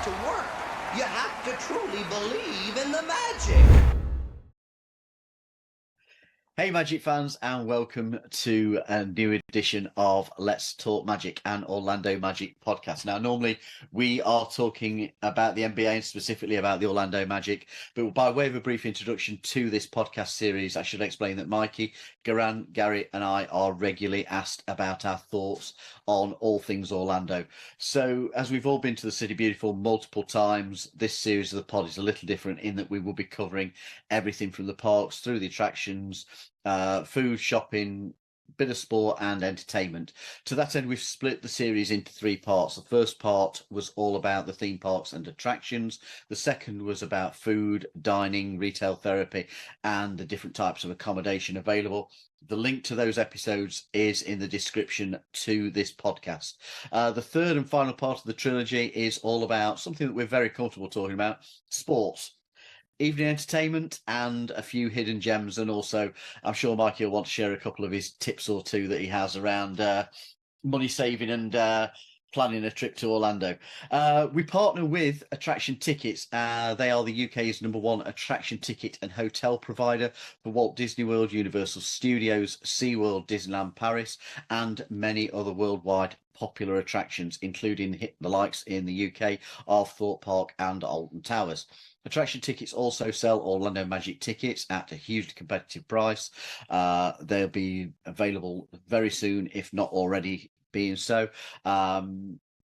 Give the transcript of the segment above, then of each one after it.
to work. You have to truly believe in the magic. Hey Magic fans, and welcome to a new edition of Let's Talk Magic and Orlando Magic podcast. Now, normally we are talking about the NBA and specifically about the Orlando Magic, but by way of a brief introduction to this podcast series, I should explain that Mikey, Garan, Gary and I are regularly asked about our thoughts on all things Orlando. So as we've all been to the City Beautiful multiple times, this series of the pod is a little different in that we will be covering everything from the parks through the attractions, food, shopping, bit of sport and entertainment. To that end, we've split the series into three parts. The first part was all about the theme parks and attractions. The second was about food, dining, retail therapy, and the different types of accommodation available. The link to those episodes is in the description to this podcast. The third and final part of the trilogy is all about something that we're very comfortable talking about, sports. Evening entertainment and a few hidden gems, and also I'm sure Mikey will want to share a couple of his tips or two that he has around money saving and planning a trip to Orlando. We partner with Attraction Tickets. They are the UK's #1 attraction ticket and hotel provider for Walt Disney World, Universal Studios, SeaWorld, Disneyland Paris, and many other worldwide popular attractions, including the likes in the UK of Thorpe Park and Alton Towers. Attraction Tickets also sell Orlando Magic tickets at a hugely competitive price. They'll be available very soon, if not already being so.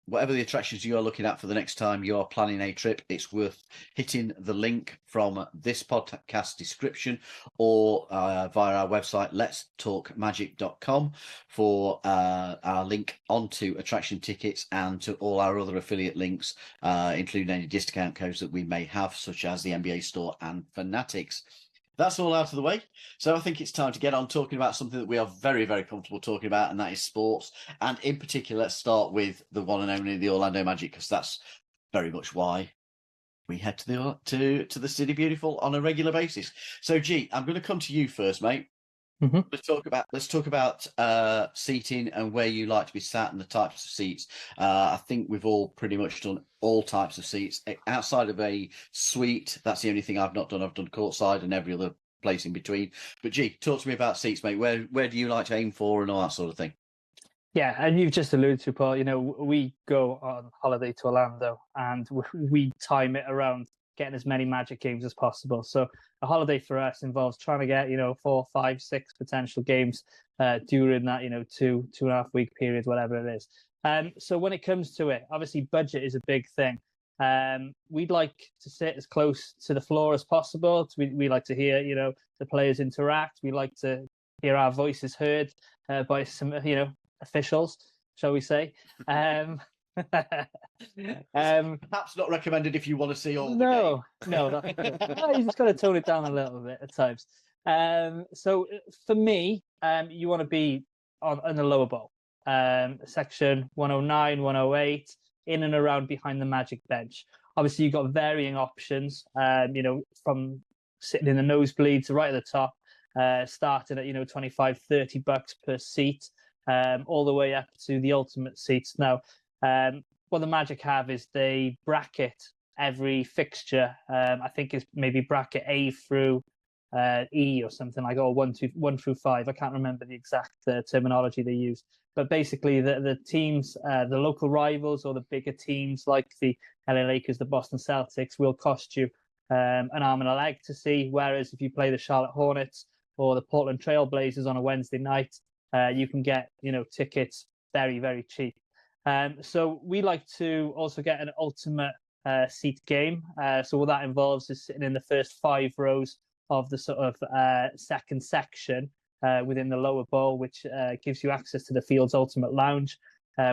Whatever the attractions you are looking at for the next time you are planning a trip, it's worth hitting the link from this podcast description or via our website, letstalkmagic.com, for our link onto Attraction Tickets and to all our other affiliate links, including any discount codes that we may have, such as the NBA Store and Fanatics. That's all out of the way. So I think it's time to get on talking about something that we are very, very comfortable talking about, and that is sports. And in particular, let's start with the one and only the Orlando Magic, because that's very much why we head to the City Beautiful on a regular basis. So, G, I'm going to come to you first, mate. Mm-hmm. Let's talk about seating and where you like to be sat and the types of seats. I think we've all pretty much done all types of seats outside of a suite. That's the only thing I've not done. I've done courtside and every other place in between. But G, talk to me about seats, mate. Where do you like to aim for and all that sort of thing? Yeah, and you've just alluded to, Paul, we go on holiday to Orlando and we time it around getting as many Magic games as possible. So a holiday for us involves trying to get, 4, 5, 6 potential games during that, 2.5 week period, whatever it is. So when it comes to it, obviously budget is a big thing. We'd like to sit as close to the floor as possible. We like to hear, the players interact. We like to hear our voices heard by some, officials, shall we say. Perhaps not recommended if you want to see all the No, game. you just got to tone it down a little bit at times. So for me, you want to be on the lower bowl, section 109, 108, in and around behind the Magic bench. Obviously, you've got varying options, from sitting in the nosebleeds right at the top, starting at, $25, $30 per seat, all the way up to the ultimate seats. Now, what the Magic have is they bracket every fixture. I think it's maybe bracket A through E or something like, or 1 through 5. I can't remember the exact terminology they use. But basically, the teams, the local rivals or the bigger teams like the LA Lakers, the Boston Celtics, will cost you an arm and a leg to see. Whereas if you play the Charlotte Hornets or the Portland Trail Blazers on a Wednesday night, you can get tickets very, very cheap. So we like to also get an ultimate seat game. So what that involves is sitting in the first 5 rows of the sort of second section within the lower bowl, which gives you access to the field's ultimate lounge,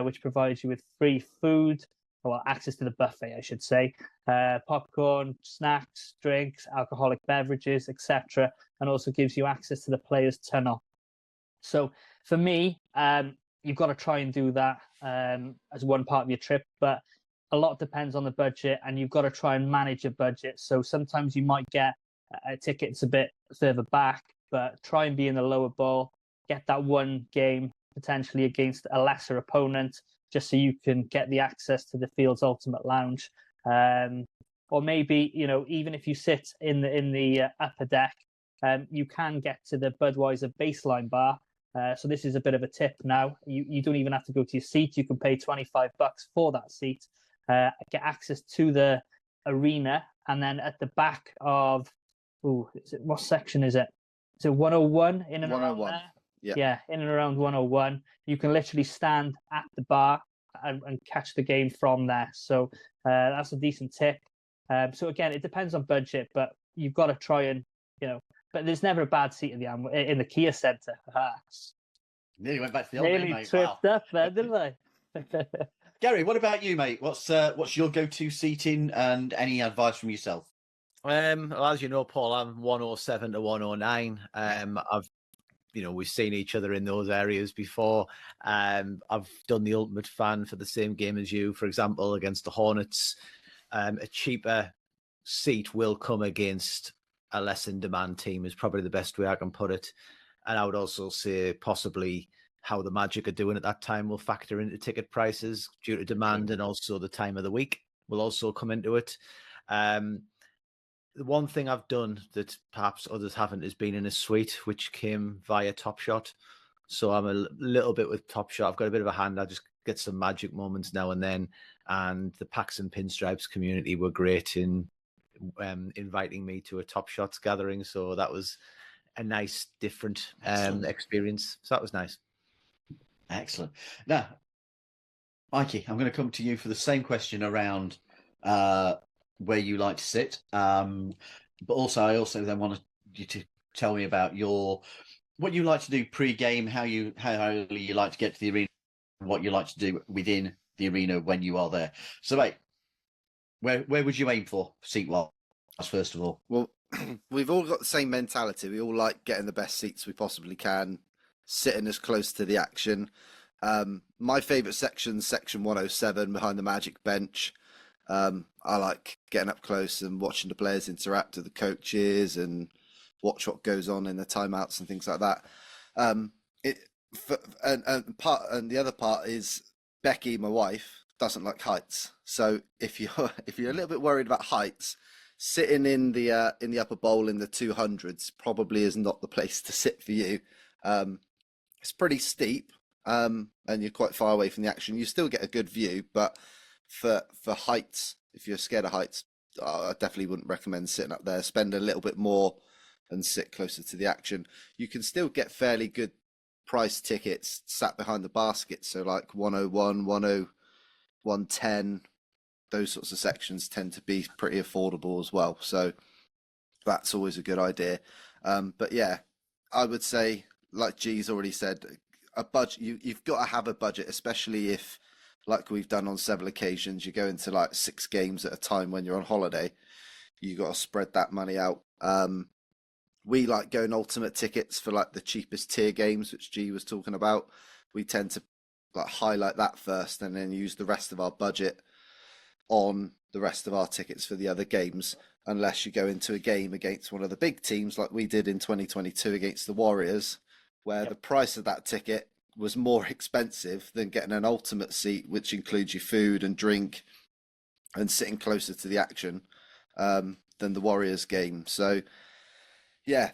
which provides you with free food, or access to the buffet, I should say, popcorn, snacks, drinks, alcoholic beverages, etc., and also gives you access to the players' tunnel. So for me, you've got to try and do that as one part of your trip, but a lot depends on the budget, and you've got to try and manage your budget. So sometimes you might get tickets a bit further back, but try and be in the lower bowl, get that one game potentially against a lesser opponent, just so you can get the access to the field's ultimate lounge. Or maybe, even if you sit in the upper deck, you can get to the Budweiser baseline bar. So this is a bit of a tip now. You don't even have to go to your seat. You can pay $25 for that seat, get access to the arena, and then at the back of, what section is it? Is it 101 in and around 101. there? Yeah, in and around 101. You can literally stand at the bar and catch the game from there. So that's a decent tip. So again, it depends on budget, but you've got to try and, but there's never a bad seat in the Kia Centre. Nearly went back to the old Nearly days, mate. tripped Wow. up there, didn't I? Gary, what about you, mate? What's your go-to seating and any advice from yourself? Well, as you know, Paul, I'm 107 to 109. We've seen each other in those areas before. I've done the ultimate fan for the same game as you, for example, against the Hornets. A cheaper seat will come against a less in demand team is probably the best way I can put it. And I would also say possibly how the Magic are doing at that time will factor into ticket prices due to demand, and also the time of the week will also come into it. The one thing I've done that perhaps others haven't is been in a suite, which came via Top Shot. So I'm a little bit with Top Shot. I've got a bit of a hand. I just get some Magic moments now and then. And the Packs and Pinstripes community were great in inviting me to a Top Shots gathering. So that was a nice, different experience. So that was nice. Excellent. Now, Mikey, I'm going to come to you for the same question around where you like to sit. But also, I also then want you to tell me about what you like to do pre-game, how early you like to get to the arena, and what you like to do within the arena when you are there. So, mate, where would you aim for seat-wise, first of all? Well, we've all got the same mentality. We all like getting the best seats we possibly can, sitting as close to the action. My favourite section 107, behind the Magic bench. I like getting up close and watching the players interact with the coaches and watch what goes on in the timeouts and things like that. And the other part is Becky, my wife, doesn't like heights. So if you're a little bit worried about heights, sitting in the upper bowl in the 200s probably is not the place to sit for you. It's pretty steep, and you're quite far away from the action. You still get a good view, but for heights, if you're scared of heights, I definitely wouldn't recommend sitting up there. Spend a little bit more and sit closer to the action. You can still get fairly good price tickets sat behind the basket. So like 101, 110, those sorts of sections tend to be pretty affordable as well. So that's always a good idea. But yeah, I would say, like G's already said, a budget. You've got to have a budget, especially if, like we've done on several occasions, you go into like 6 games at a time when you're on holiday. You got to spread that money out. We like going ultimate tickets for like the cheapest tier games, which G was talking about. We tend to like highlight that first and then use the rest of our budget on the rest of our tickets for the other games, unless you go into a game against one of the big teams like we did in 2022 against the Warriors, where the price of that ticket was more expensive than getting an ultimate seat, which includes your food and drink and sitting closer to the action than the Warriors game. So yeah,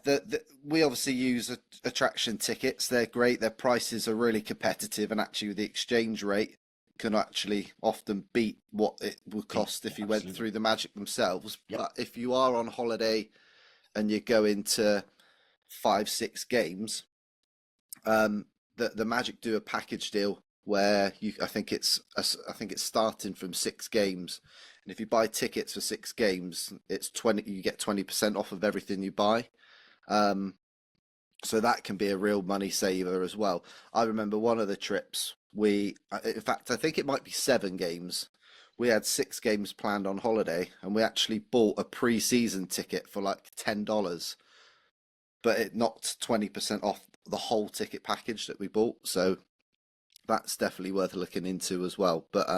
we obviously use attraction tickets. They're great. Their prices are really competitive, and actually the exchange rate can actually often beat what it would cost if you went through the Magic themselves. Yep. But if you are on holiday and you go into 5-6 games, the Magic do a package deal where I think it's starting from 6 games, and if you buy tickets for 6 games, it's 20. You get 20% off of everything you buy. So that can be a real money saver as well. I remember one of the trips in fact, I think it might be 7 games. We had 6 games planned on holiday, and we actually bought a pre-season ticket for like $10, but it knocked 20% off the whole ticket package that we bought. So that's definitely worth looking into as well. But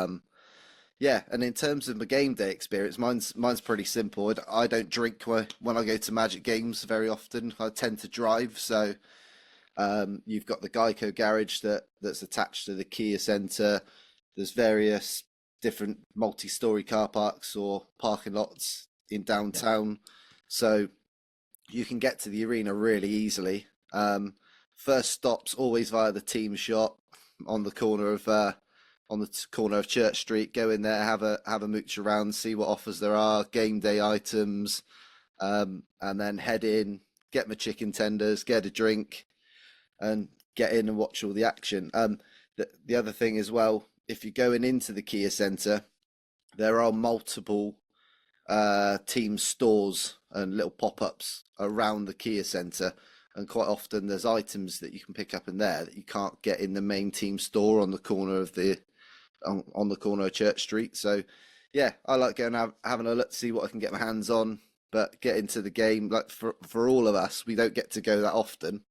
yeah, and in terms of the game day experience, mine's pretty simple. I don't drink when I go to Magic games very often. I tend to drive, so you've got the Geico garage that's attached to the Kia Centre. There's various different multi-story car parks or parking lots in downtown, so you can get to the arena really easily. First stops always via the team shop on the corner of Church Street. Go in there, have a mooch around, see what offers there are, game day items, and then head in, get my chicken tenders, get a drink, and get in and watch all the action. The other thing as well, if you're going into the Kia Centre, there are multiple team stores and little pop-ups around the Kia Centre, and quite often there's items that you can pick up in there that you can't get in the main team store on the corner of on the corner of Church Street. So yeah, I like going having a look, see what I can get my hands on, but get into the game. Like for all of us, we don't get to go that often,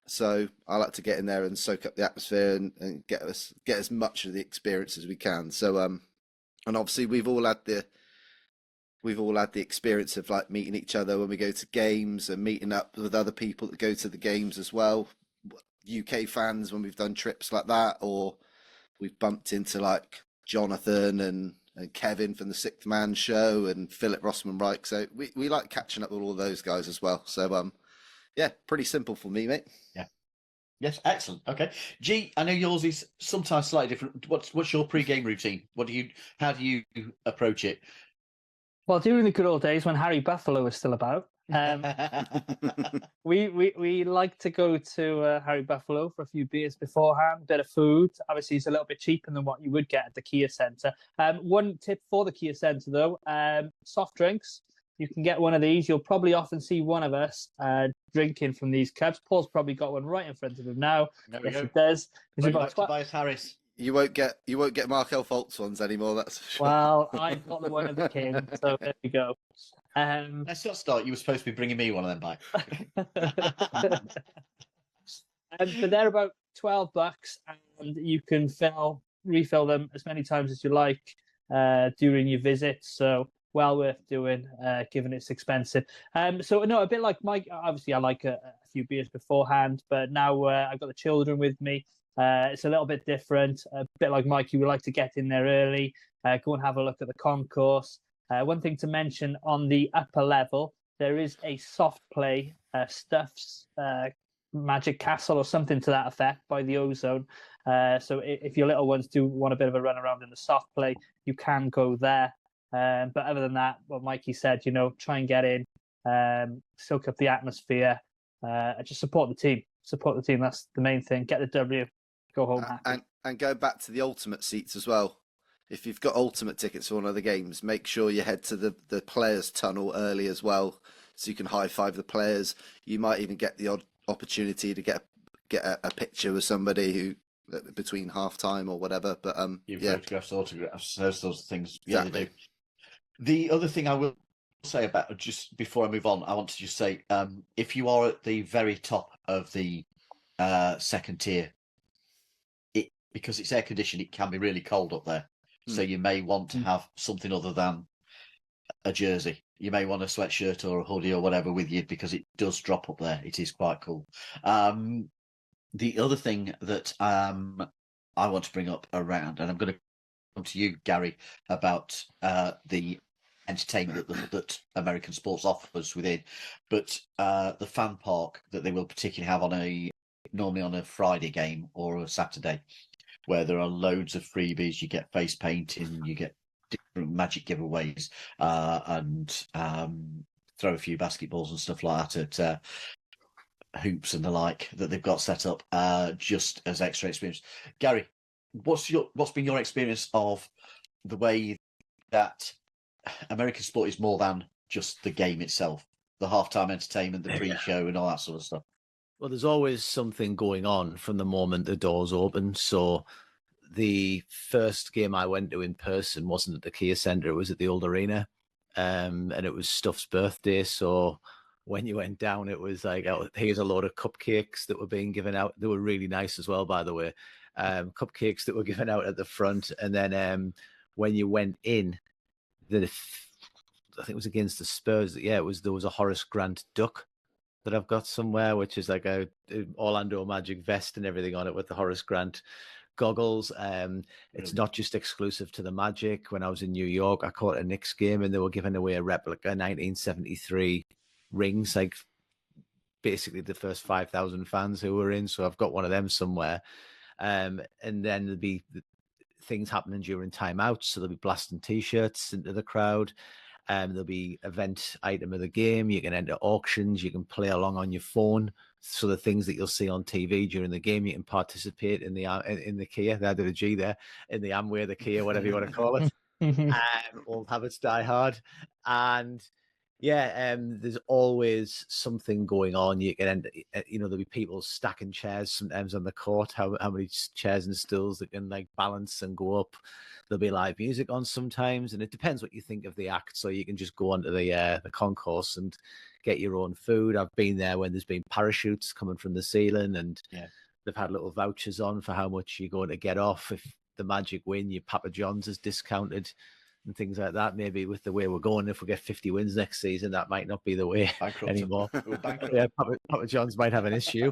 so I like to get in there and soak up the atmosphere and get as much of the experience as we can. So and obviously we've all had the experience of like meeting each other when we go to games and meeting up with other people that go to the games as well. UK fans when we've done trips like that, or we've bumped into like Jonathan and Kevin from the Sixth Man Show and Philip Rossman-Reich. So we like catching up with all those guys as well. So yeah, pretty simple for me, mate. Yeah. Yes, excellent. Okay, G, I know yours is sometimes slightly different. What's your pre-game routine? How do you approach it? Well, during the good old days when Harry Buffalo was still about, we like to go to Harry Buffalo for a few beers beforehand, bit of food. Obviously, it's a little bit cheaper than what you would get at the Kia Centre. One tip for the Kia Centre, though, soft drinks. You can get one of these. You'll probably often see one of us drinking from these cups. Paul's probably got one right in front of him now. There we yes, go. it does. It's Bring about back Tobias Harris. You won't get Markel Fultz ones anymore. That's for sure. Well, I've got the one of the king, so there we go. Let's not start. You were supposed to be bringing me one of them back. But they're about $12, and you can refill them as many times as you like during your visit. So well worth doing, given it's expensive. So no, a bit like Mike. Obviously, I like a few beers beforehand, but now I've got the children with me. It's a little bit different. A bit like Mike, you would like to get in there early, go and have a look at the concourse. One thing to mention on the upper level, there is a soft play, Stuff's Magic Castle or something to that effect by the Ozone. So if your little ones do want a bit of a run around in the soft play, you can go there. But other than that, what Mikey said, try and get in, soak up the atmosphere, and just support the team. Support the team. That's the main thing. Get the W. Go home happy. And go back to the ultimate seats as well. If you've got ultimate tickets for one of the games, make sure you head to the players' tunnel early as well, so you can high five the players. You might even get the odd opportunity to get a picture with somebody who between half time or whatever. But photographs, autographs, those sorts of things. Yeah, exactly. they do. The other thing I will say about, just before I move on, I want to just say, if you are at the very top of the second tier, because it's air conditioned, it can be really cold up there. So you may want to have something other than a jersey. You may want a sweatshirt or a hoodie or whatever with you, because it does drop up there. It is quite cool. The other thing that I want to bring up around, and I'm going to come to you, Gary, about the entertainment that American sports offers within, but the fan park that they will particularly have normally on a Friday game or a Saturday, where there are loads of freebies. You get face painting, you get different magic giveaways, and throw a few basketballs and stuff like that at hoops and the like that they've got set up just as extra experience. Gary, what's been your experience of the way that American sport is more than just the game itself, the halftime entertainment, the pre-show and all that sort of stuff? Well, there's always something going on from the moment the doors open. So the first game I went to in person wasn't at the Kia Centre, it was at the old arena. And it was Stuff's birthday. So when you went down, it was like, here's a load of cupcakes that were being given out. They were really nice as well, by the way. Cupcakes that were given out at the front. And then when you went in, I think it was against the Spurs. Yeah, there was a Horace Grant duck that I've got somewhere, which is like a Orlando Magic vest and everything on it with the Horace Grant goggles. It's not just exclusive to the Magic. When I was in New York, I caught a Knicks game and they were giving away a replica 1973 rings, like basically the first 5,000 fans who were in. So I've got one of them somewhere. And then there'll be things happening during timeouts. So they'll be blasting T-shirts into the crowd. There'll be event item of the game. You can enter auctions. You can play along on your phone. So the things that you'll see on TV during the game, you can participate in the Kia. They added a G there, in the Amway, the Kia, whatever you want to call it. Old habits die hard. And there's always something going on. You can end, there'll be people stacking chairs sometimes on the court. How many chairs and stools that can like balance and go up. There'll be live music on sometimes, and it depends what you think of the act. So you can just go onto the concourse and get your own food. I've been there when there's been parachutes coming from the ceiling, and they've had little vouchers on for how much you're going to get off. If the Magic win, your Papa John's is discounted and things like that. Maybe with the way we're going, if we get 50 wins next season, that might not be the way anymore. Yeah, Papa John's might have an issue,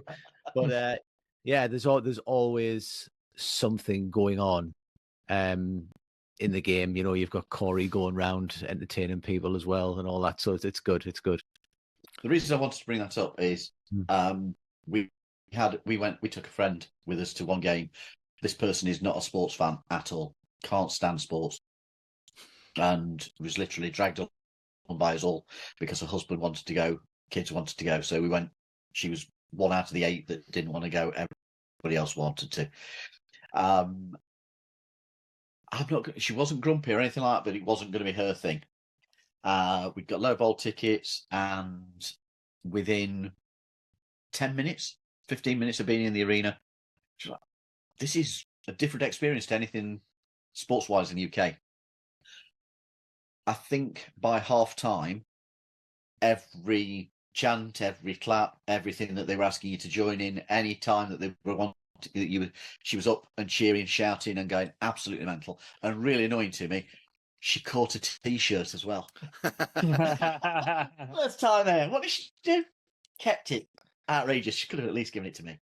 but there's always something going on in the game. You've got Corey going around entertaining people as well and all that. So it's good. It's good. The reason I wanted to bring that up is we took a friend with us to one game. This person is not a sports fan at all. Can't stand sports. And was literally dragged on by us all because her husband wanted to go, kids wanted to go. So we went. She was one out of the 8 that didn't want to go. Everybody else wanted to. She wasn't grumpy or anything like that, but it wasn't going to be her thing. We got low bowl tickets, and within 10 minutes, 15 minutes of being in the arena, she's like, this is a different experience to anything sports-wise in the UK. I think by half time, every chant, every clap, everything that they were asking you to join in, any time that they were wanting she was up and cheering, shouting, and going absolutely mental. And really annoying to me, she caught a T-shirt as well. First time there. What did she do? Kept it. Outrageous. She could have at least given it to me.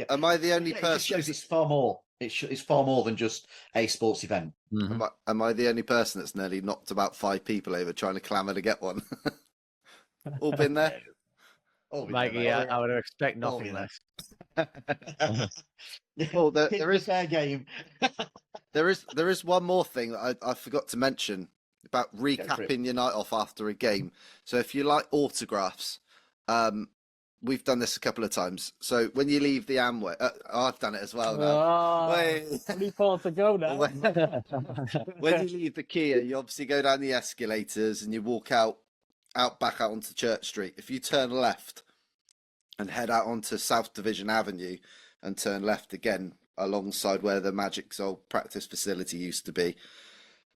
Am I the only person? It just shows it's far more. It's far more than just a sports event. Mm-hmm. Am I the only person that's nearly knocked about 5 people over trying to clamour to get one? All been there? Mikey, I would expect nothing less. Well, there is fair game. there is one more thing that I forgot to mention about recapping your night off after a game. So if you like autographs, we've done this a couple of times. So when you leave the Amway, I've done it as well now. Only 4 to go now. When you leave the Kia, you obviously go down the escalators and you walk back out onto Church Street. If you turn left and head out onto South Division Avenue and turn left again alongside where the Magic's old practice facility used to be,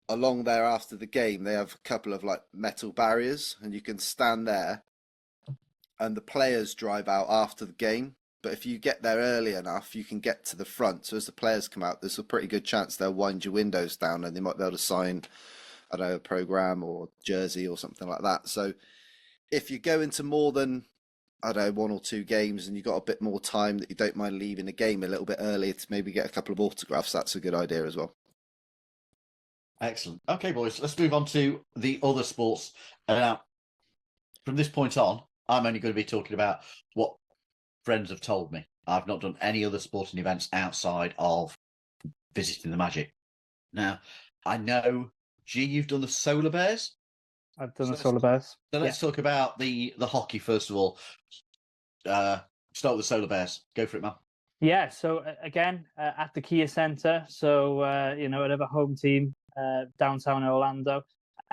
along there after the game, they have a couple of like metal barriers and you can stand there and the players drive out after the game. But if you get there early enough, you can get to the front. So as the players come out, there's a pretty good chance they'll wind your windows down and they might be able to sign, I don't know, a program or jersey or something like that. So if you go into more than, I don't know, 1 or 2 games and you've got a bit more time that you don't mind leaving a game a little bit earlier to maybe get a couple of autographs, that's a good idea as well. Excellent. Okay, boys, let's move on to the other sports. Now, from this point on, I'm only going to be talking about what friends have told me. I've not done any other sporting events outside of visiting the Magic. Now, I know, G, you've done the Solar Bears. I've done the Solar Bears. So let's talk about the hockey first of all. Start with the Solar Bears. Go for it, man. Yeah, so again, at the Kia Centre. So, at a home team downtown Orlando.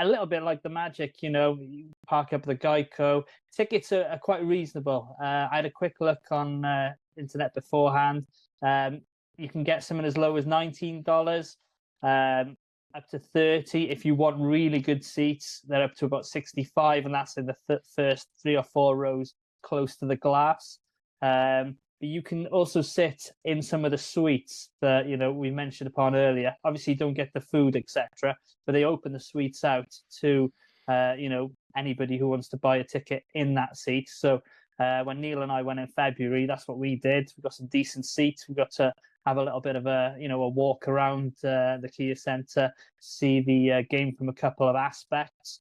A little bit like the Magic, you park up the Geico. Tickets are quite reasonable. I had a quick look on internet beforehand. You can get some as low as $19, up to $30. If you want really good seats, they're up to about $65, and that's in the first 3 or 4 rows close to the glass. But you can also sit in some of the suites that we mentioned upon earlier. Obviously, you don't get the food, etc., but they open the suites out to anybody who wants to buy a ticket in that seat. So when Neil and I went in February, that's what we did. We got some decent seats. We got to have a little bit of a walk around the Kia Centre, see the game from a couple of aspects.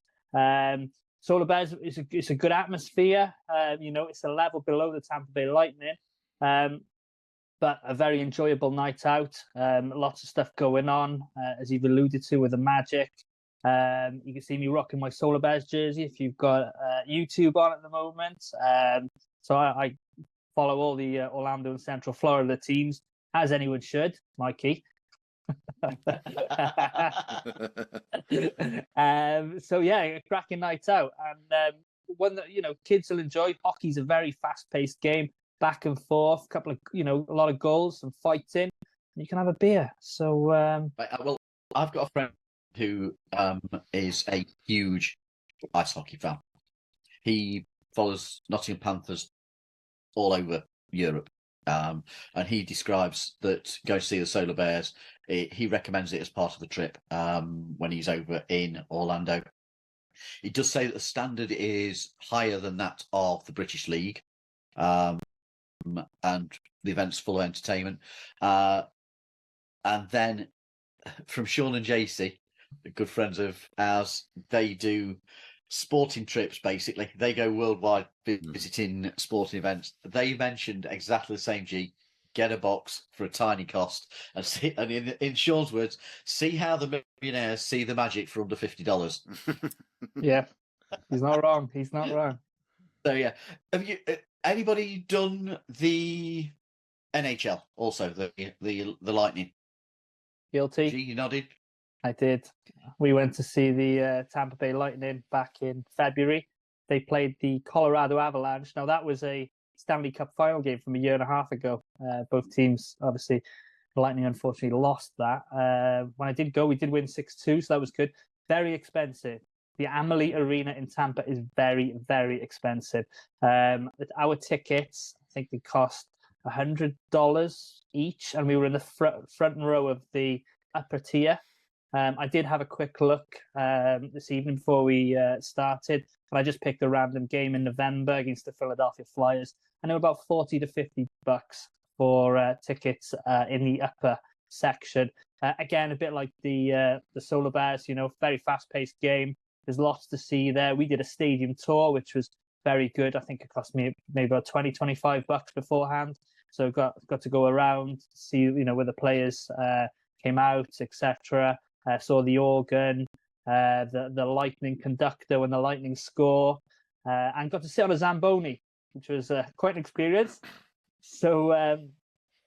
Solar Bears it's a good atmosphere. It's a level below the Tampa Bay Lightning, but a very enjoyable night out. Lots of stuff going on, as you've alluded to with the Magic. You can see me rocking my Solar Bears jersey if you've got YouTube on at the moment. So I follow all the Orlando and Central Florida teams, as anyone should, Mikey. So yeah, a cracking night out, and one that kids will enjoy. Hockey's a very fast-paced game, back and forth, a lot of goals and fighting. You can have a beer. So well, I've got a friend who is a huge ice hockey fan. He follows Nottingham Panthers all over Europe. And he describes that going to see the Solar Bears, he recommends it as part of the trip when he's over in Orlando. He does say that the standard is higher than that of the British League, and the event's full of entertainment. And then from Sean and JC, good friends of ours, they do sporting trips. Basically, they go worldwide visiting sporting events. They mentioned exactly the same. Get a box for a tiny cost, and see, and in Sean's words, see how the millionaires see the Magic for under $50. Yeah, he's not wrong. He's not wrong. So yeah, have you anybody done the NHL also, the Lightning? Guilty. G, you nodded. I did. We went to see the Tampa Bay Lightning back in February. They played the Colorado Avalanche. Now, that was a Stanley Cup final game from a year and a half ago. Both teams, obviously, the Lightning unfortunately lost that. When I did go, we did win 6-2, so that was good. Very expensive. The Amalie Arena in Tampa is very, very expensive. Our tickets, I think they cost $100 each, and we were in the front row of the upper tier. I did have a quick look this evening before we started, and I just picked a random game in November against the Philadelphia Flyers, and they were about $40 to $50 for tickets in the upper section. Again, a bit like the Solar Bears, very fast-paced game. There's lots to see there. We did a stadium tour, which was very good. I think it cost me maybe about $20-25 beforehand. So got to go around, see where the players came out, etc. Saw the organ, the Lightning conductor when the Lightning score, and got to sit on a Zamboni, which was quite an experience. So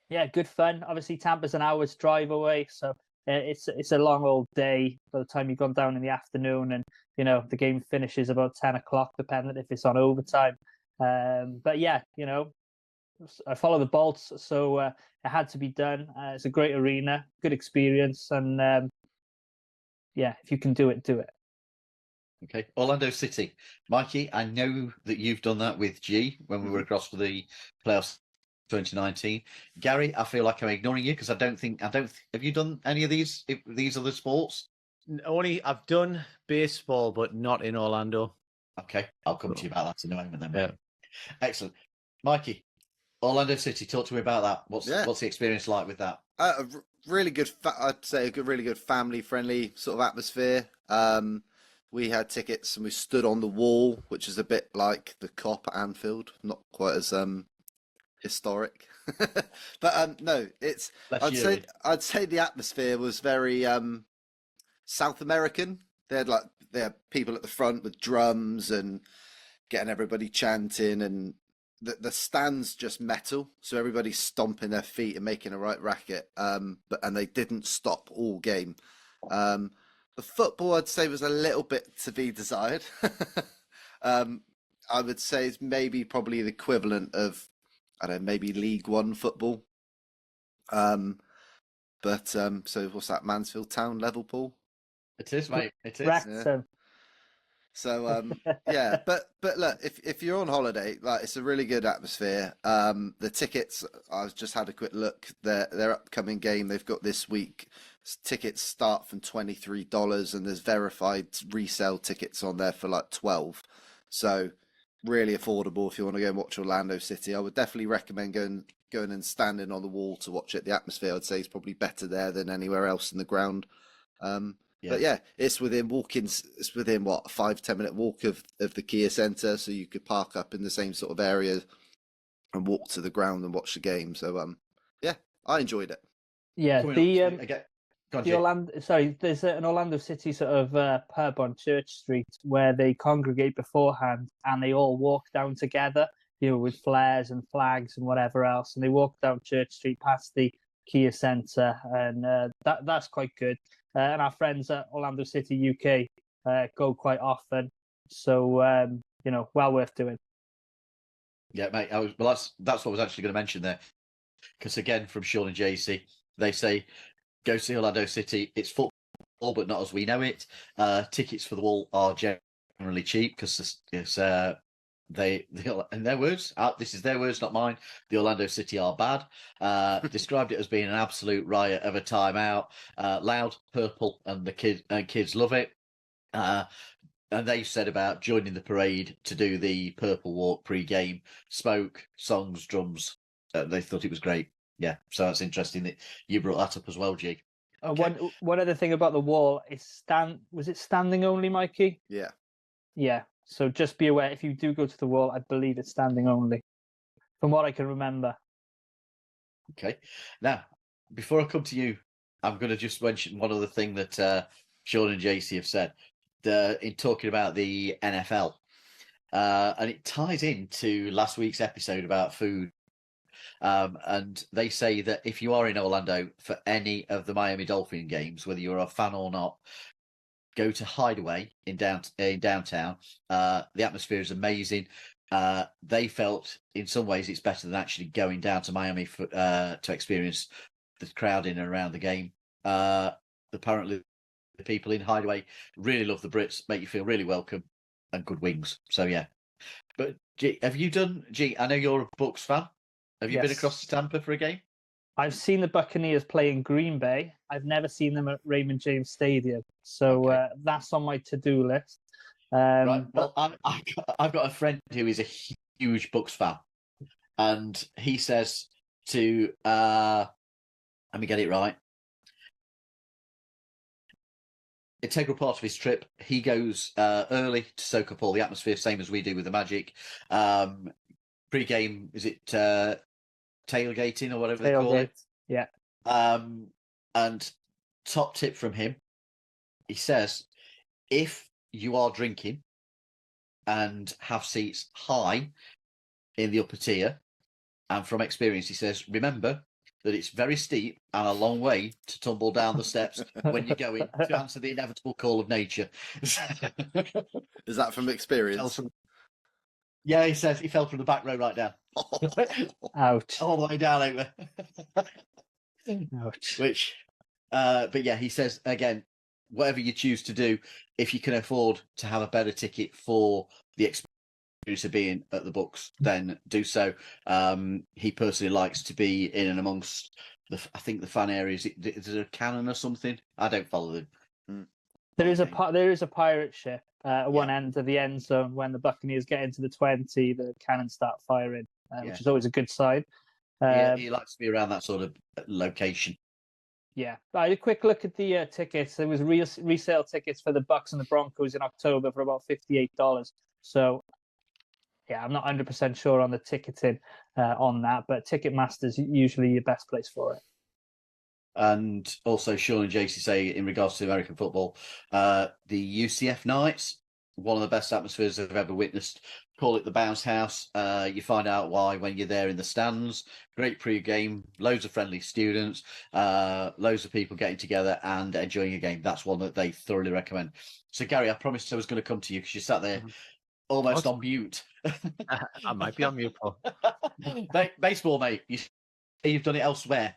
yeah, good fun. Obviously, Tampa's an hour's drive away, so it's a long old day by the time you've gone down in the afternoon, and the game finishes about 10 o'clock, depending if it's on overtime. But yeah, I follow the Bolts, so it had to be done. It's a great arena, good experience, and yeah, if you can do it, do it. Okay, Orlando City, Mikey. I know that you've done that with G when we were across for the playoffs 2019. Gary, I feel like I'm ignoring you because I don't. Have you done any of these other sports? Only I've done baseball, but not in Orlando. Okay, I'll come to you about that in a moment then. Yeah. Excellent, Mikey. Orlando City, talk to me about that. What's the experience like with that? Really good. I'd say a really good family-friendly sort of atmosphere. We had tickets and we stood on the wall, which is a bit like the Cop at Anfield, not quite as historic. But no, it's. I'd say the atmosphere was very South American. They had people at the front with drums and getting everybody chanting, and the stands just metal, so everybody's stomping their feet and making a right racket. And they didn't stop all game. The football, I'd say, was a little bit to be desired. I would say it's probably the equivalent of, I don't know, maybe League One football. So what's that? Mansfield Town level, Paul? It is, mate. It is. Yeah. So yeah, but look, if you're on holiday, like, it's a really good atmosphere. The tickets, I've just had a quick look. Their upcoming game they've got this week, tickets start from $23, and there's verified resale tickets on there for like $12. So really affordable if you want to go and watch Orlando City. I would definitely recommend going and standing on the wall to watch it. The atmosphere, I'd say, is probably better there than anywhere else in the ground. But yeah, it's within It's within what, a 5-10 minute walk of the Kia Centre, so you could park up in the same sort of area and walk to the ground and watch the game. So yeah, I enjoyed it. Yeah, Go on, the Orlando. Sorry, there's an Orlando City sort of pub on Church Street where they congregate beforehand and they all walk down together, with flares and flags and whatever else, and they walk down Church Street past the Kia Centre, and that's quite good. And our friends at Orlando City UK go quite often, so well worth doing. Yeah, mate. That's what I was actually going to mention there, because again, from Sean and JC, they say go see Orlando City. It's football, but not as we know it. Tickets for the wall are generally cheap because they in their words, this is their words, not mine. The Orlando City are bad. Described it as being an absolute riot of a time out. Loud, purple, and the kids love it. And they said about joining the parade to do the purple walk pre-game, smoke, songs, drums. They thought it was great. Yeah, so that's interesting that you brought that up as well, G. Okay. One other thing about the wall is was it standing only, Mikey? Yeah. Yeah. So just be aware, if you do go to the wall, I believe it's standing only, from what I can remember. Okay. Now, before I come to you, I'm going to just mention one other thing that Sean and JC have said in talking about the NFL. And it ties into last week's episode about food. And they say that if you are in Orlando for any of the Miami Dolphin games, whether you're a fan or not, go to Hideaway in downtown. The atmosphere is amazing. They felt in some ways it's better than actually going down to Miami to experience the crowd in and around the game. Apparently, the people in Hideaway really love the Brits, make you feel really welcome, and good wings. So yeah. But G, have you done? G, I know you're a Bucks fan. Have you been across to Tampa for a game? I've seen the Buccaneers play in Green Bay. I've never seen them at Raymond James Stadium. So that's on my to-do list. Right. Well, I've got a friend who is a huge Bucks fan. And he says to, let me get it right. Integral part of his trip, he goes early to soak up all the atmosphere, same as we do with the Magic. Pre-game, is it tailgating or whatever they call it? Yeah. And top tip from him, he says, if you are drinking and have seats high in the upper tier, and from experience, he says, remember that it's very steep and a long way to tumble down the steps when you're going to answer the inevitable call of nature. Is that from experience? Yeah, he says he fell from the back row right down. Ouch. All the way down over. Ouch. Which, but yeah, he says, again, whatever you choose to do, if you can afford to have a better ticket for the experience of being at the Bucks, then do so. He personally likes to be in and amongst I think the fan areas. Is there a cannon or something? I don't follow them. There is a pirate ship at one end of the end zone. When the Buccaneers get into the 20, the cannons start firing, which is always a good sign. He likes to be around that sort of location. Yeah, I had a quick look at the tickets. There was resale tickets for the Bucks and the Broncos in October for about $58. So, yeah, I'm not 100% sure on the ticketing on that, but Ticketmaster's usually your best place for it. And also, Sean and JC say, in regards to American football, the UCF nights, one of the best atmospheres I've ever witnessed. Call it the bounce house. You find out why when you're there in the stands. Great pre-game, loads of friendly students, loads of people getting together and enjoying a game. That's one that they thoroughly recommend. So, Gary, I promised I was going to come to you because you sat there almost on mute. I might be on mute, Paul. Baseball, mate. You've done it elsewhere.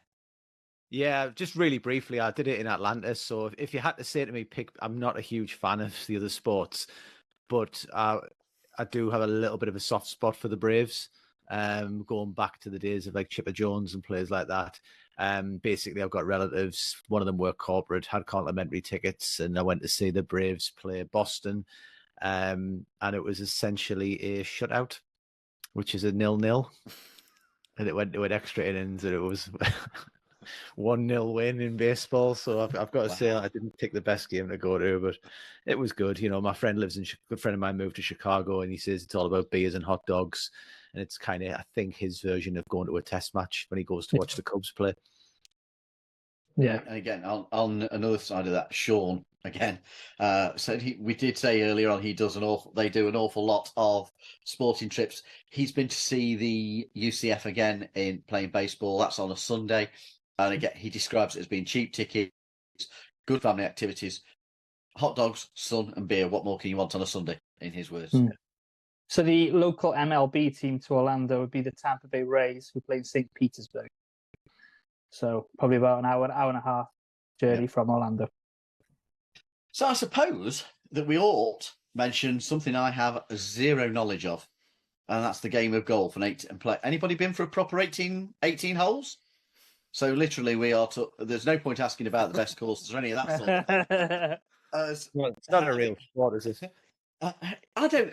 Yeah, just really briefly, I did it in Atlanta. So if you had to say to me, I'm not a huge fan of the other sports, but I do have a little bit of a soft spot for the Braves. Going back to the days of like Chipper Jones and players like that. Basically, I've got relatives. One of them worked corporate, had complimentary tickets, and I went to see the Braves play Boston. and it was essentially a shutout, which is a 0-0, and it went to an extra innings, and it was 1-0 win in baseball. So I've got to say, I didn't pick the best game to go to, but it was good. You know, my friend lives in, a good friend of mine moved to Chicago, and he says it's all about beers and hot dogs. And it's kind of, I think, his version of going to a test match when he goes to watch the Cubs play. Yeah. And again, on another side of that, Sean again said we did say earlier on they do an awful lot of sporting trips. He's been to see the UCF again in playing baseball. That's on a Sunday, and again he describes it as being cheap tickets, good family activities, hot dogs, sun, and beer. What more can you want on a Sunday? In his words. So the local MLB team to Orlando would be the Tampa Bay Rays, who play in St. Petersburg. So probably about an hour and a half journey from Orlando. So I suppose that we ought mention something I have zero knowledge of, and that's the game of golf and play. Anybody been for a proper 18 holes? So literally, there's no point asking about the best courses or any of that sort of thing. Well, it's not a real sport, is it? I don't.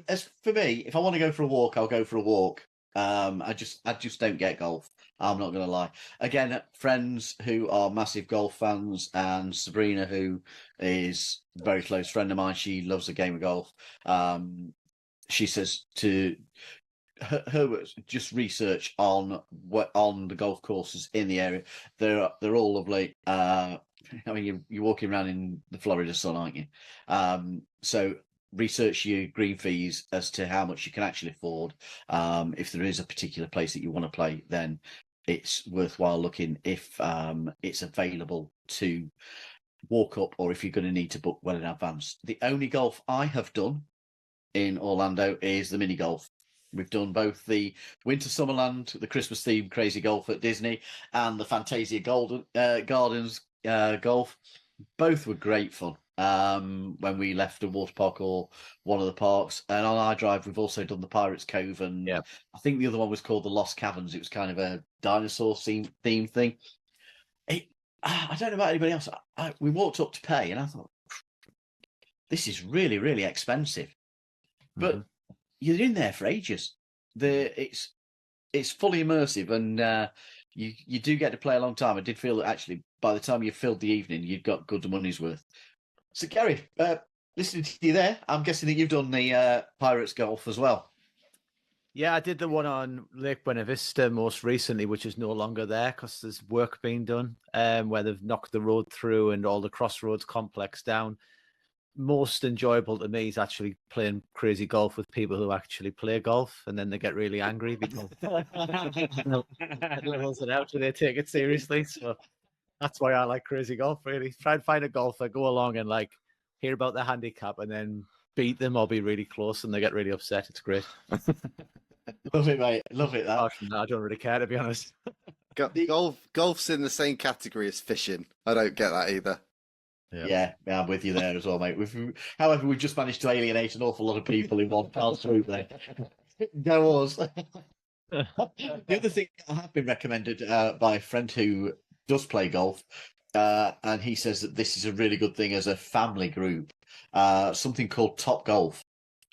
As for me, if I want to go for a walk, I'll go for a walk. I just don't get golf. I'm not going to lie. Again, friends who are massive golf fans, and Sabrina, who is a very close friend of mine, she loves the game of golf. She says to her just research on the golf courses in the area. They're all lovely. I mean, you're walking around in the Florida sun, aren't you? So research your green fees as to how much you can actually afford. If there is a particular place that you want to play, then it's worthwhile looking if it's available to walk up, or if you're going to need to book well in advance. The only golf I have done in Orlando is the mini golf. We've done both the Winter Summerland, the Christmas themed Crazy Golf at Disney, and the Fantasia Gardens golf. Both were great fun. When we left a water park or one of the parks, and on our drive we've also done the Pirates Cove, and I think the other one was called the Lost Caverns. It was kind of a dinosaur themed thing. I don't know about anybody else. We walked up to pay, and I thought, this is really, really expensive, but you're in there for ages. It's fully immersive, and you do get to play a long time. I did feel that actually by the time you filled the evening, you'd got good money's worth. So, Gary, listening to you there, I'm guessing that you've done the Pirates Golf as well. Yeah, I did the one on Lake Buena Vista most recently, which is no longer there because there's work being done, where they've knocked the road through and all the Crossroads complex down. Most enjoyable to me is actually playing crazy golf with people who actually play golf, and then they get really angry because levels it out and they take it seriously. So that's why I like crazy golf, really. Try and find a golfer, go along and like hear about their handicap and then beat them or be really close, and they get really upset. It's great. Love it, mate. Love it. That. No, I don't really care, to be honest. Golf's in the same category as fishing. I don't get that either. Yeah, I'm with you there as well, mate. However, we've just managed to alienate an awful lot of people in one fell swoop there. Go us. The other thing I have been recommended by a friend who does play golf, and he says that this is a really good thing as a family group, something called Top Golf,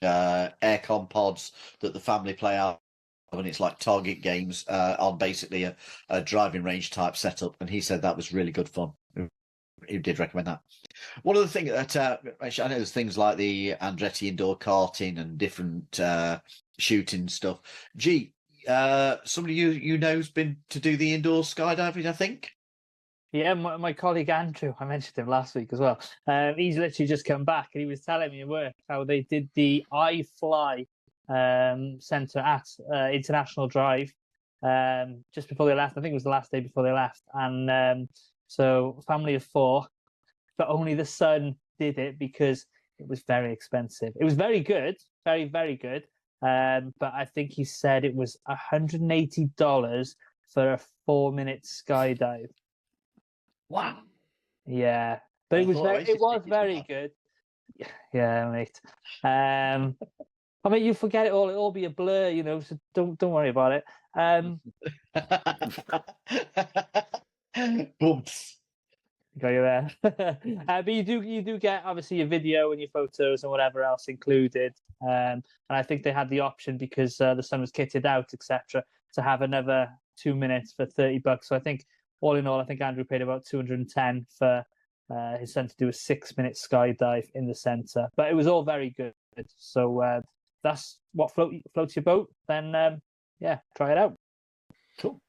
aircon pods that the family play out, and it's like target games on basically a driving range type setup, and he said that was really good fun. He did recommend that. One of the things that I know there's things like the Andretti indoor karting and different shooting stuff. Somebody you know's been to do the indoor skydiving, I think. Yeah, my colleague Andrew, I mentioned him last week as well. He's literally just come back, and he was telling me at work how they did the iFly centre at International Drive just before they left. I think it was the last day before they left, and so family of 4, but only the son did it because it was very expensive. It was very good, very, very good. But I think he said it was $180 for a 4-minute skydive. Wow. Yeah, but it was very good. Yeah, mate. I mean, you forget it all; it'll all be a blur, you know. So don't worry about it. Bumps. got you there. But you do get obviously your video and your photos and whatever else included. And I think they had the option because the sun was kitted out, etc., to have another 2 minutes for $30. So I think all in all, I think Andrew paid about 210 for his son to do a 6-minute skydive in the centre. But it was all very good. So that's what floats your boat. Then try it out. Cool.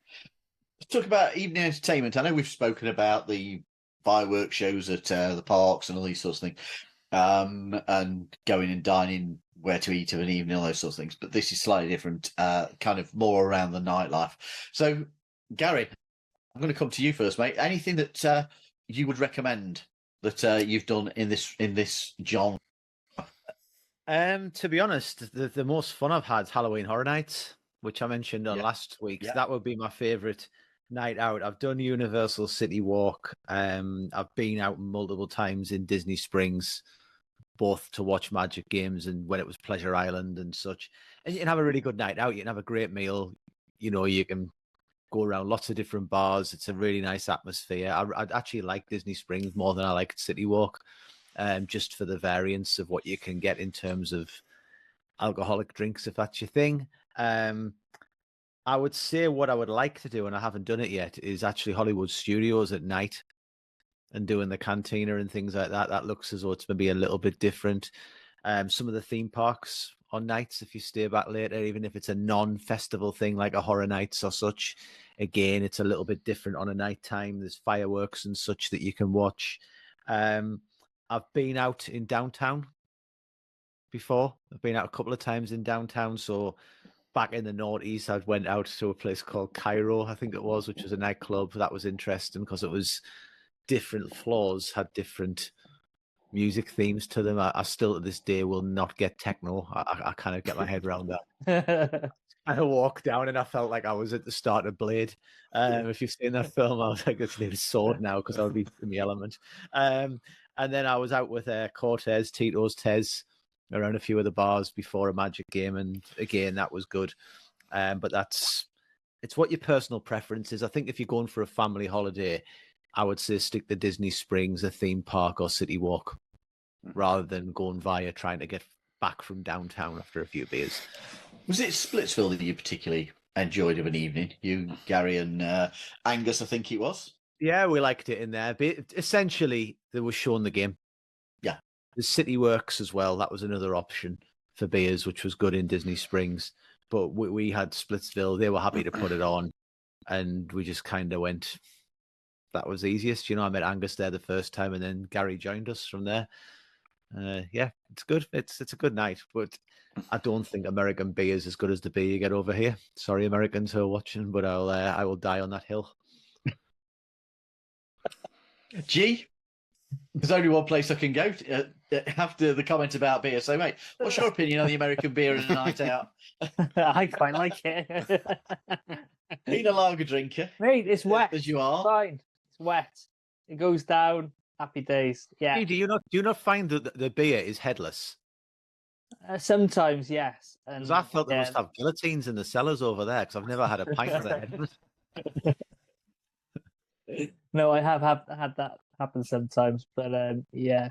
Let's talk about evening entertainment. I know we've spoken about the fireworks shows at the parks and all these sorts of things, and going and dining, where to eat of an evening, all those sorts of things. But this is slightly different, kind of more around the nightlife. So, Gary, I'm going to come to you first, mate. Anything that you would recommend that you've done in this genre? To be honest, the most fun I've had is Halloween Horror Nights, which I mentioned on last week. Yeah. That would be my favourite night out. I've done Universal City Walk. I've been out multiple times in Disney Springs, both to watch Magic games and when it was Pleasure Island and such. And you can have a really good night out. You can have a great meal. You know, you can go around lots of different bars. It's a really nice atmosphere. I actually like Disney Springs more than I like City Walk, just for the variance of what you can get in terms of alcoholic drinks, if that's your thing. I would say what I would like to do, and I haven't done it yet, is actually Hollywood Studios at night and doing the cantina and things like that. That looks as though it's maybe a little bit different. Some of the theme parks on nights, if you stay back later, even if it's a non-festival thing like a Horror Nights or such, again, it's a little bit different on a night time. There's fireworks and such that you can watch. I've been out in downtown before. I've been out a couple of times in downtown. So back in the noughties, I went out to a place called Cairo, I think it was, which was a nightclub. That was interesting because it was different floors, had different music themes to them. I still to this day will not get techno. I kind of get my head around that. I walked down and I felt like I was at the start of Blade. If you've seen that film, I was like, let's need a sword now because I'll be in the element. And then I was out with Cortez, Tito's Tez, around a few of the bars before a Magic game. And again, that was good. But it's what your personal preference is. I think if you're going for a family holiday, I would say stick to Disney Springs, a theme park, or City Walk, rather than going via trying to get back from downtown after a few beers. Was it Splitsville that you particularly enjoyed of an evening? You, Gary, and Angus, I think it was. Yeah, we liked it in there. But essentially, they were showing the game. Yeah. The City Works as well. That was another option for beers, which was good in Disney Springs. But we had Splitsville. They were happy to put it on. And we just kind of went, that was easiest. You know, I met Angus there the first time, and then Gary joined us from there. Yeah, it's good. It's a good night, but I don't think American beer is as good as the beer you get over here. Sorry, Americans who are watching, but I will die on that hill. G, there's only one place I can go to, after the comment about beer. So, mate, what's your opinion on the American beer and a night out? I quite like it. Being a lager drinker, Mate, it's wet. as you are. Fine. It's wet. It goes down. Happy days. Yeah. Hey, do you not find that the beer is headless? Sometimes, yes. Because I felt they must have guillotines in the cellars over there. Because I've never had a pint of that headless. No, I have had that happen sometimes, but yeah.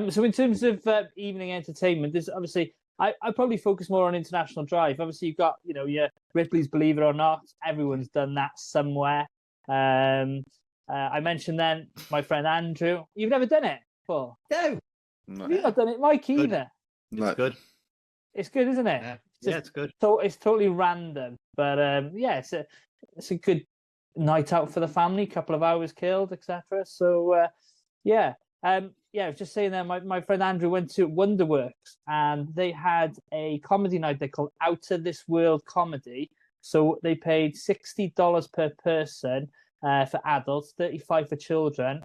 So in terms of evening entertainment, there's obviously I probably focus more on International Drive. Obviously, you've got your Ripley's Believe It or Not. Everyone's done that somewhere. I mentioned then my friend Andrew. You've never done it before? No. You've not done it, Mike, either. It's good. It's good, isn't it? Yeah, it's good. So it's totally random, but yeah, it's a good night out for the family. Couple of hours killed, etc. So yeah, I was just saying there. My friend Andrew went to Wonderworks, and they had a comedy night they called Out of This World Comedy. So they paid $60 per person. For adults, 35 for children,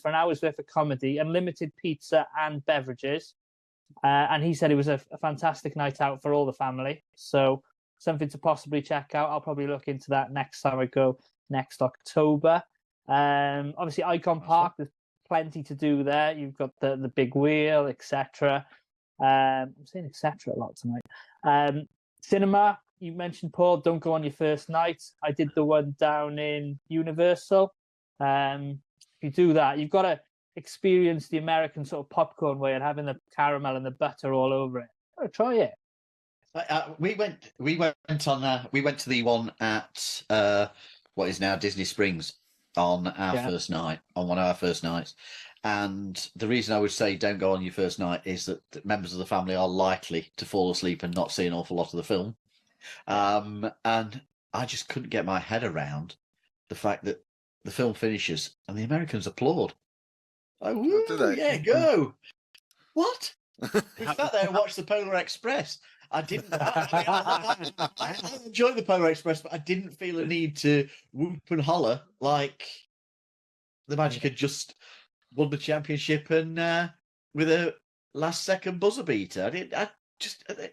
for an hour's worth of comedy, unlimited pizza and beverages. And he said it was a fantastic night out for all the family. So something to possibly check out. I'll probably look into that next time I go next October. Obviously, Icon Park, there's plenty to do there. You've got the big wheel, etc. I'm saying etc. a lot tonight. Cinema. You mentioned, Paul, don't go on your first night. I did the one down in Universal. It you do that, you've got to experience the American sort of popcorn way and having the caramel and the butter all over it. Gotta try it. We went to the one at what is now Disney Springs on our first night, on one of our first nights. And the reason I would say don't go on your first night is that members of the family are likely to fall asleep and not see an awful lot of the film. And I just couldn't get my head around the fact that the film finishes and the Americans applaud. Oh, woo, yeah, go. What? We sat there and watched the Polar Express. I didn't. I enjoyed the Polar Express, but I didn't feel a need to whoop and holler like the Magic had just won the championship and with a last-second buzzer beater. It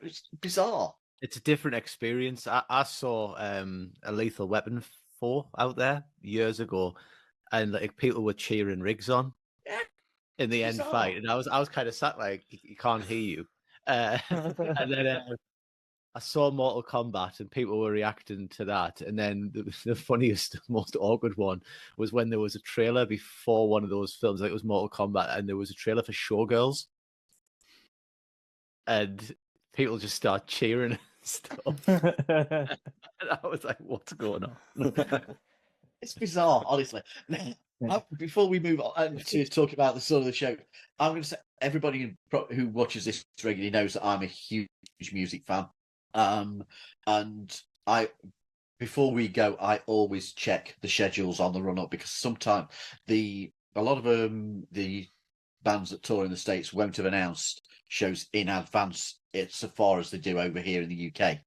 was bizarre. It's a different experience. I saw a Lethal Weapon 4 out there years ago, and like people were cheering Riggs on in the end fight, and I was kind of sat like, you can't hear you. And then I saw Mortal Kombat, and people were reacting to that. And then the funniest, most awkward one was when there was a trailer before one of those films, like it was Mortal Kombat, and there was a trailer for Showgirls, and people just start cheering and stuff. And I was like, what's going on? It's bizarre, honestly. Before we move on to talk about the sort of the show, I'm going to say everybody who watches this regularly knows that I'm a huge music fan. And before we go, I always check the schedules on the run up, because sometimes a lot of the bands that tour in the States won't have announced shows in advance so far as they do over here in the UK.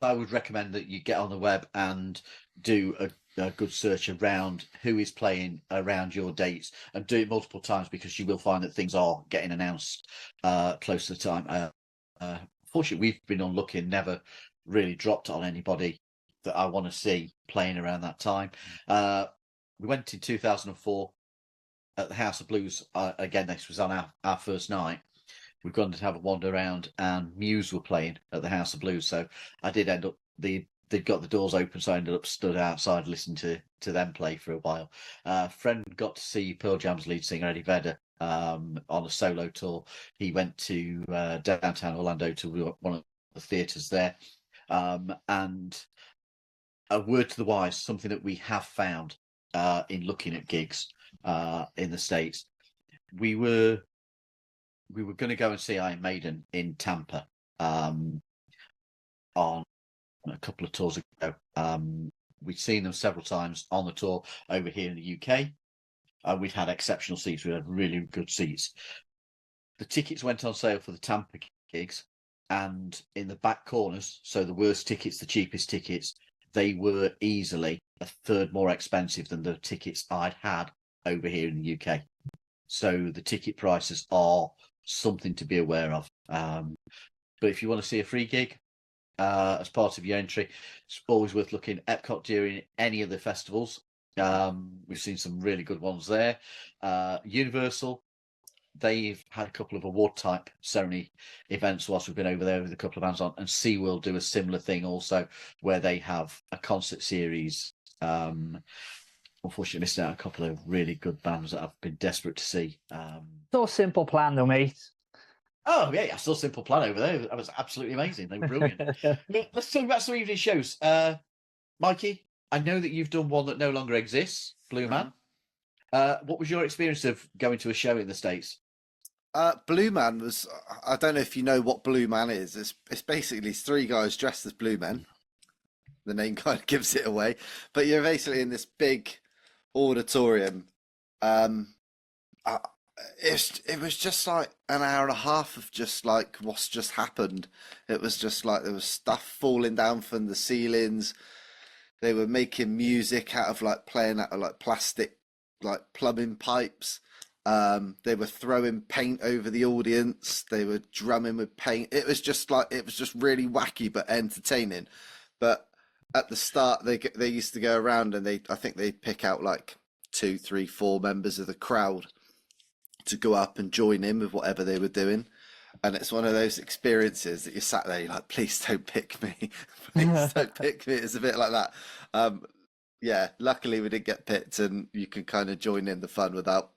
I would recommend that you get on the web and do a good search around who is playing around your dates, and do it multiple times, because you will find that things are getting announced close to the time. Fortunately, we've been unlucky and never really dropped on anybody that I want to see playing around that time. We went in 2004 at the House of Blues. Again, this was on our first night. We've gone to have a wander around, and Muse were playing at the House of Blues. So I did end up, they'd got the doors open, so I ended up stood outside listening to them play for a while. Friend got to see Pearl Jam's lead singer, Eddie Vedder, on a solo tour. He went to downtown Orlando to one of the theatres there. And a word to the wise, something that we have found in looking at gigs in the States. We were going to go and see Iron Maiden in Tampa on a couple of tours ago. We'd seen them several times on the tour over here in the UK. We'd had exceptional seats. We had really good seats. The tickets went on sale for the Tampa gigs, and in the back corners, so the worst tickets, the cheapest tickets, they were easily a third more expensive than the tickets I'd had over here in the UK. So the ticket prices are something to be aware of. But if you want to see a free gig as part of your entry, it's always worth looking at Epcot during any of the festivals. We've seen some really good ones there. Universal, they've had a couple of award type ceremony events whilst we've been over there with a couple of bands on, and SeaWorld do a similar thing also, where they have a concert series. Unfortunately, missed out a couple of really good bands that I've been desperate to see. So Simple Plan, though, mate. Oh, yeah, I saw Simple Plan over there. That was absolutely amazing. They were brilliant. Let's talk about some evening shows. Mikey, I know that you've done one that no longer exists, Blue Man. What was your experience of going to a show in the States? Blue Man was, I don't know if you know what Blue Man is. It's basically three guys dressed as blue men. The name kind of gives it away. But you're basically in this big auditorium. It was just like an hour and a half of just like what's just happened. It was just like there was stuff falling down from the ceilings. They were making music out of like playing out of like plastic like plumbing pipes. They were throwing paint over the audience. They were drumming with paint. It was just really wacky but entertaining. But at the start, they used to go around and I think they'd pick out like 2, 3, 4 members of the crowd to go up and join in with whatever they were doing. And it's one of those experiences that you sat there, you're like, please don't pick me. Please don't pick me. It's a bit like that. Yeah, luckily we didn't get picked, and you can kind of join in the fun without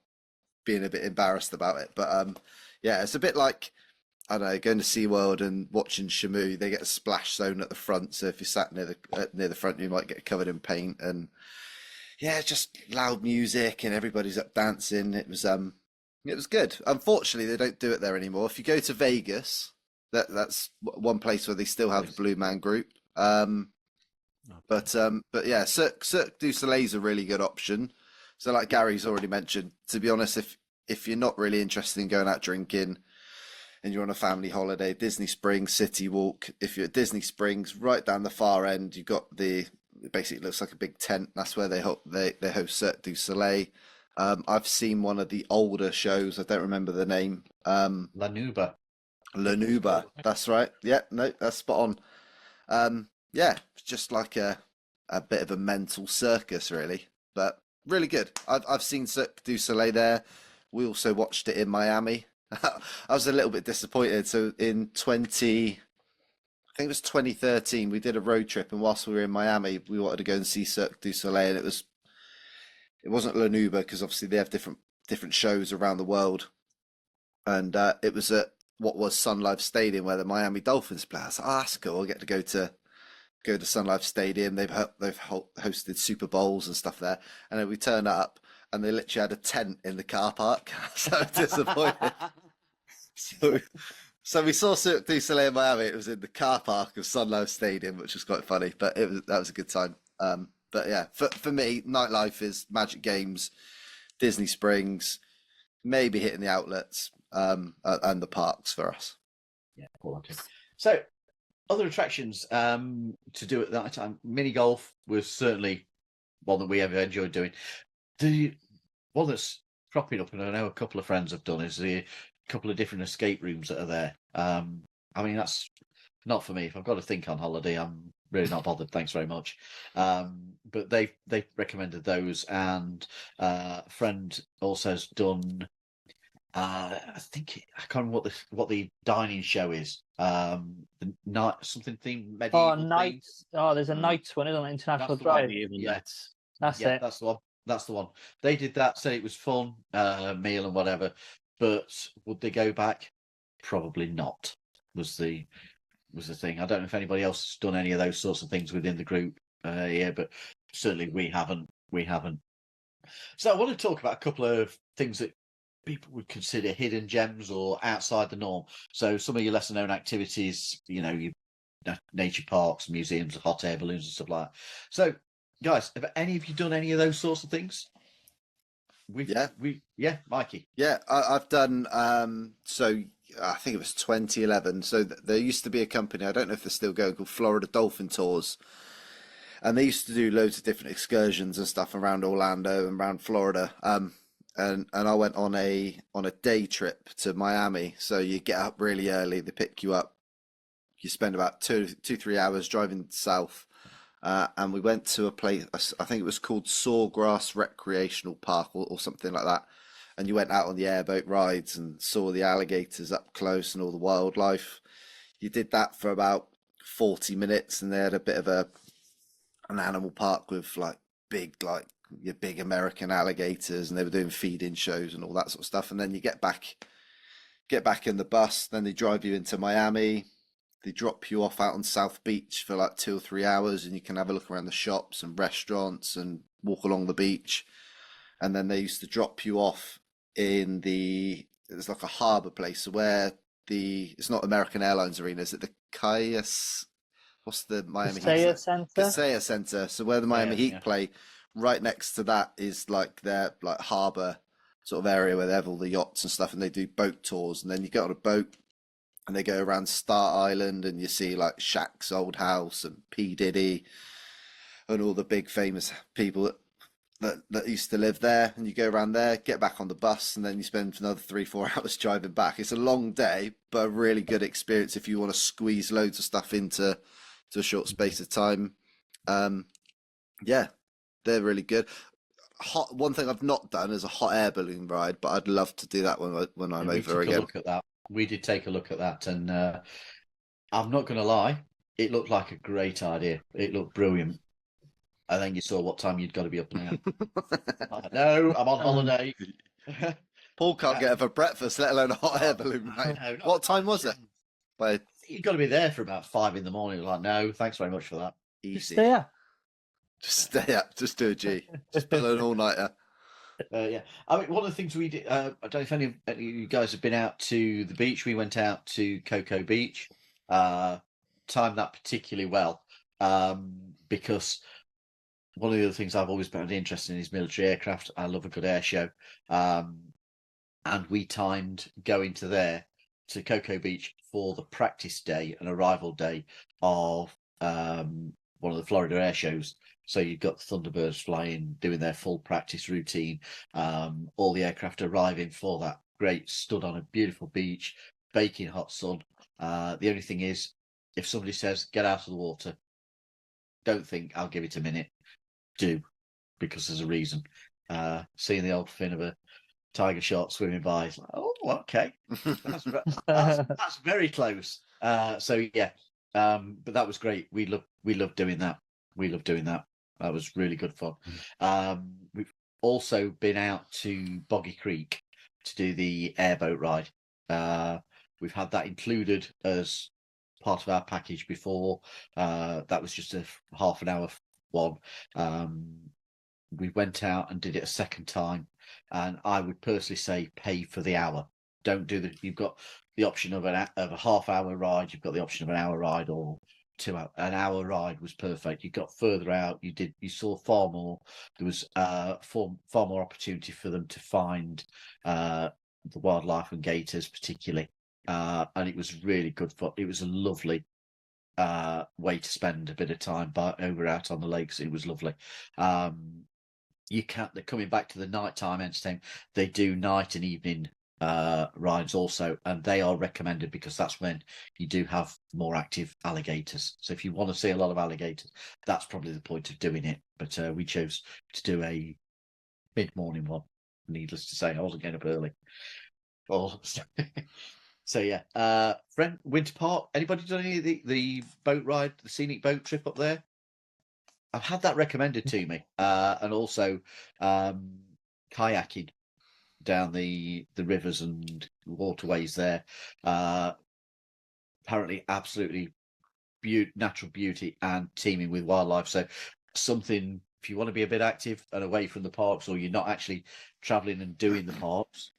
being a bit embarrassed about it. But yeah, it's a bit like, I don't know, going to SeaWorld and watching Shamu. They get a splash zone at the front, so if you're sat near the front, you might get covered in paint. And yeah, just loud music and everybody's up dancing. It was good. Unfortunately, they don't do it there anymore. If you go to Vegas, that's one place where they still have the Blue Man Group. But yeah, Cirque du Soleil is a really good option. So like Gary's already mentioned, to be honest, if you're not really interested in going out drinking and you're on a family holiday, Disney Springs City Walk. If you're at Disney Springs, right down the far end, you've got it basically looks like a big tent. That's where they host Cirque du Soleil. I've seen one of the older shows. I don't remember the name. Lanuba. Lanuba. That's right. Yeah, no, that's spot on. Yeah, it's just like a bit of a mental circus, really, but really good. I've seen Cirque du Soleil there. We also watched it in Miami. I was a little bit disappointed. So in I think it was 2013, we did a road trip, and whilst we were in Miami, we wanted to go and see Cirque du Soleil, and it wasn't Lanuba because obviously they have different shows around the world, and it was at what was Sun Life Stadium where the Miami Dolphins play. I was like, oh, that's cool. I get to go to Sun Life Stadium. They've hosted Super Bowls and stuff there, and then we turn up and they literally had a tent in the car park. So disappointed. So we saw Cirque du Soleil in Miami. It was in the car park of Sun Life Stadium, which was quite funny, but that was a good time. But yeah, for me, nightlife is Magic Games, Disney Springs, maybe hitting the outlets, and the parks for us. Yeah, so other attractions to do at that time. Mini golf was certainly one that we ever enjoyed doing. The one that's cropping up, and I know a couple of friends have done, is the couple of different escape rooms that are there. I mean, that's not for me. If I've got to think on holiday, I'm really not bothered. Thanks very much. But they recommended those, and a friend also has done. I can't remember what the dining show is. The night something themed medieval. Nights. Oh, there's a nights one, isn't it? International Drive. Yeah, That's it. That's the one. That's the one. They did that. Said it was fun, meal and whatever. But would they go back? Probably not. Was the thing. I don't know if anybody else has done any of those sorts of things within the group. Yeah, but certainly we haven't. So I want to talk about a couple of things that people would consider hidden gems or outside the norm. So some of your lesser known activities, your nature parks, museums, hot air balloons and stuff like that. So guys, have any of you done any of those sorts of things? Mikey. Yeah, I've done. So I think it was 2011. So there used to be a company, I don't know if they're still going, called Florida Dolphin Tours, and they used to do loads of different excursions and stuff around Orlando and around Florida. And I went on a day trip to Miami. So you get up really early, they pick you up. You spend about 3 hours driving south. And we went to a place, I think it was called Sawgrass Recreational Park or something like that. And you went out on the airboat rides and saw the alligators up close and all the wildlife. You did that for about 40 minutes, and they had a bit of an animal park with your big American alligators, and they were doing feeding shows and all that sort of stuff. And then you get back in the bus, then they drive you into Miami. They drop you off out on South Beach for like 2 or 3 hours, and you can have a look around the shops and restaurants and walk along the beach. And then they used to drop you off there's like a harbour place where it's not American Airlines Arena, is it the what's the Miami Heat Center? Kaseya Center. So where the Miami Heat play, right next to that is like their harbour sort of area where they have all the yachts and stuff, and they do boat tours. And then you get on a boat and they go around Star Island, and you see like Shaq's old house and P. Diddy and all the big famous people that used to live there. And you go around there, get back on the bus, and then you spend another 3-4 hours driving back. It's a long day, but a really good experience if you want to squeeze loads of stuff into a short space of time. Yeah, they're really good. One thing I've not done is a hot air balloon ride, but I'd love to do that when I'm over again. Look at that. We did take a look at that, and I'm not going to lie, it looked like a great idea. It looked brilliant. and then you saw what time you'd got to be up and out. No, I'm on holiday. Paul can't get up for breakfast, let alone a hot air balloon, mate. No, What time was it? By You've got to be there for about 5 in the morning. Like, no, thanks very much for that. Just easy. stay up. Just stay up. Just do a G. Just pull an all-nighter. Yeah, I mean, one of the things we did. I don't know if any of you guys have been out to the beach. We went out to Cocoa Beach. Timed that particularly well because one of the other things I've always been interested in is military aircraft. I love a good air show, and we timed going to Cocoa Beach for the practice day and arrival day of one of the Florida air shows. So you've got Thunderbirds flying, doing their full practice routine, all the aircraft arriving for that. Great, stood on a beautiful beach, baking hot sun. The only thing is, if somebody says, get out of the water, don't think I'll give it a minute. Do, because there's a reason. Seeing the old fin of a tiger shark swimming by, it's like, oh, okay. That's very close. So yeah, but that was great. We love doing that. That was really good fun. We've also been out to Boggy Creek to do the airboat ride. We've had that included as part of our package before. That was just a half an hour one. We went out and did it a second time, and I would personally say pay for the hour. Don't do you've got the option of a half hour ride. You've got the option of an hour ride or 2 hour. An hour ride was perfect. You got further out. You saw far more. There was far more opportunity for them to find the wildlife and gators, particularly. And it was really good fun. It was a lovely way to spend a bit of time over out on the lakes. It was lovely. They're coming back to the nighttime entertainment. They do night and evening rides also, and they are recommended because that's when you do have more active alligators. So if you want to see a lot of alligators, that's probably the point of doing it. But we chose to do a mid-morning one. Needless to say, I wasn't getting up early. Oh, so yeah. Friend, Winter Park. Anybody done any of the boat ride, the scenic boat trip up there? I've had that recommended to me, and also kayaking down the rivers and waterways there. Apparently absolutely natural beauty and teeming with wildlife. So something, if you want to be a bit active and away from the parks, or you're not actually traveling and doing the parks,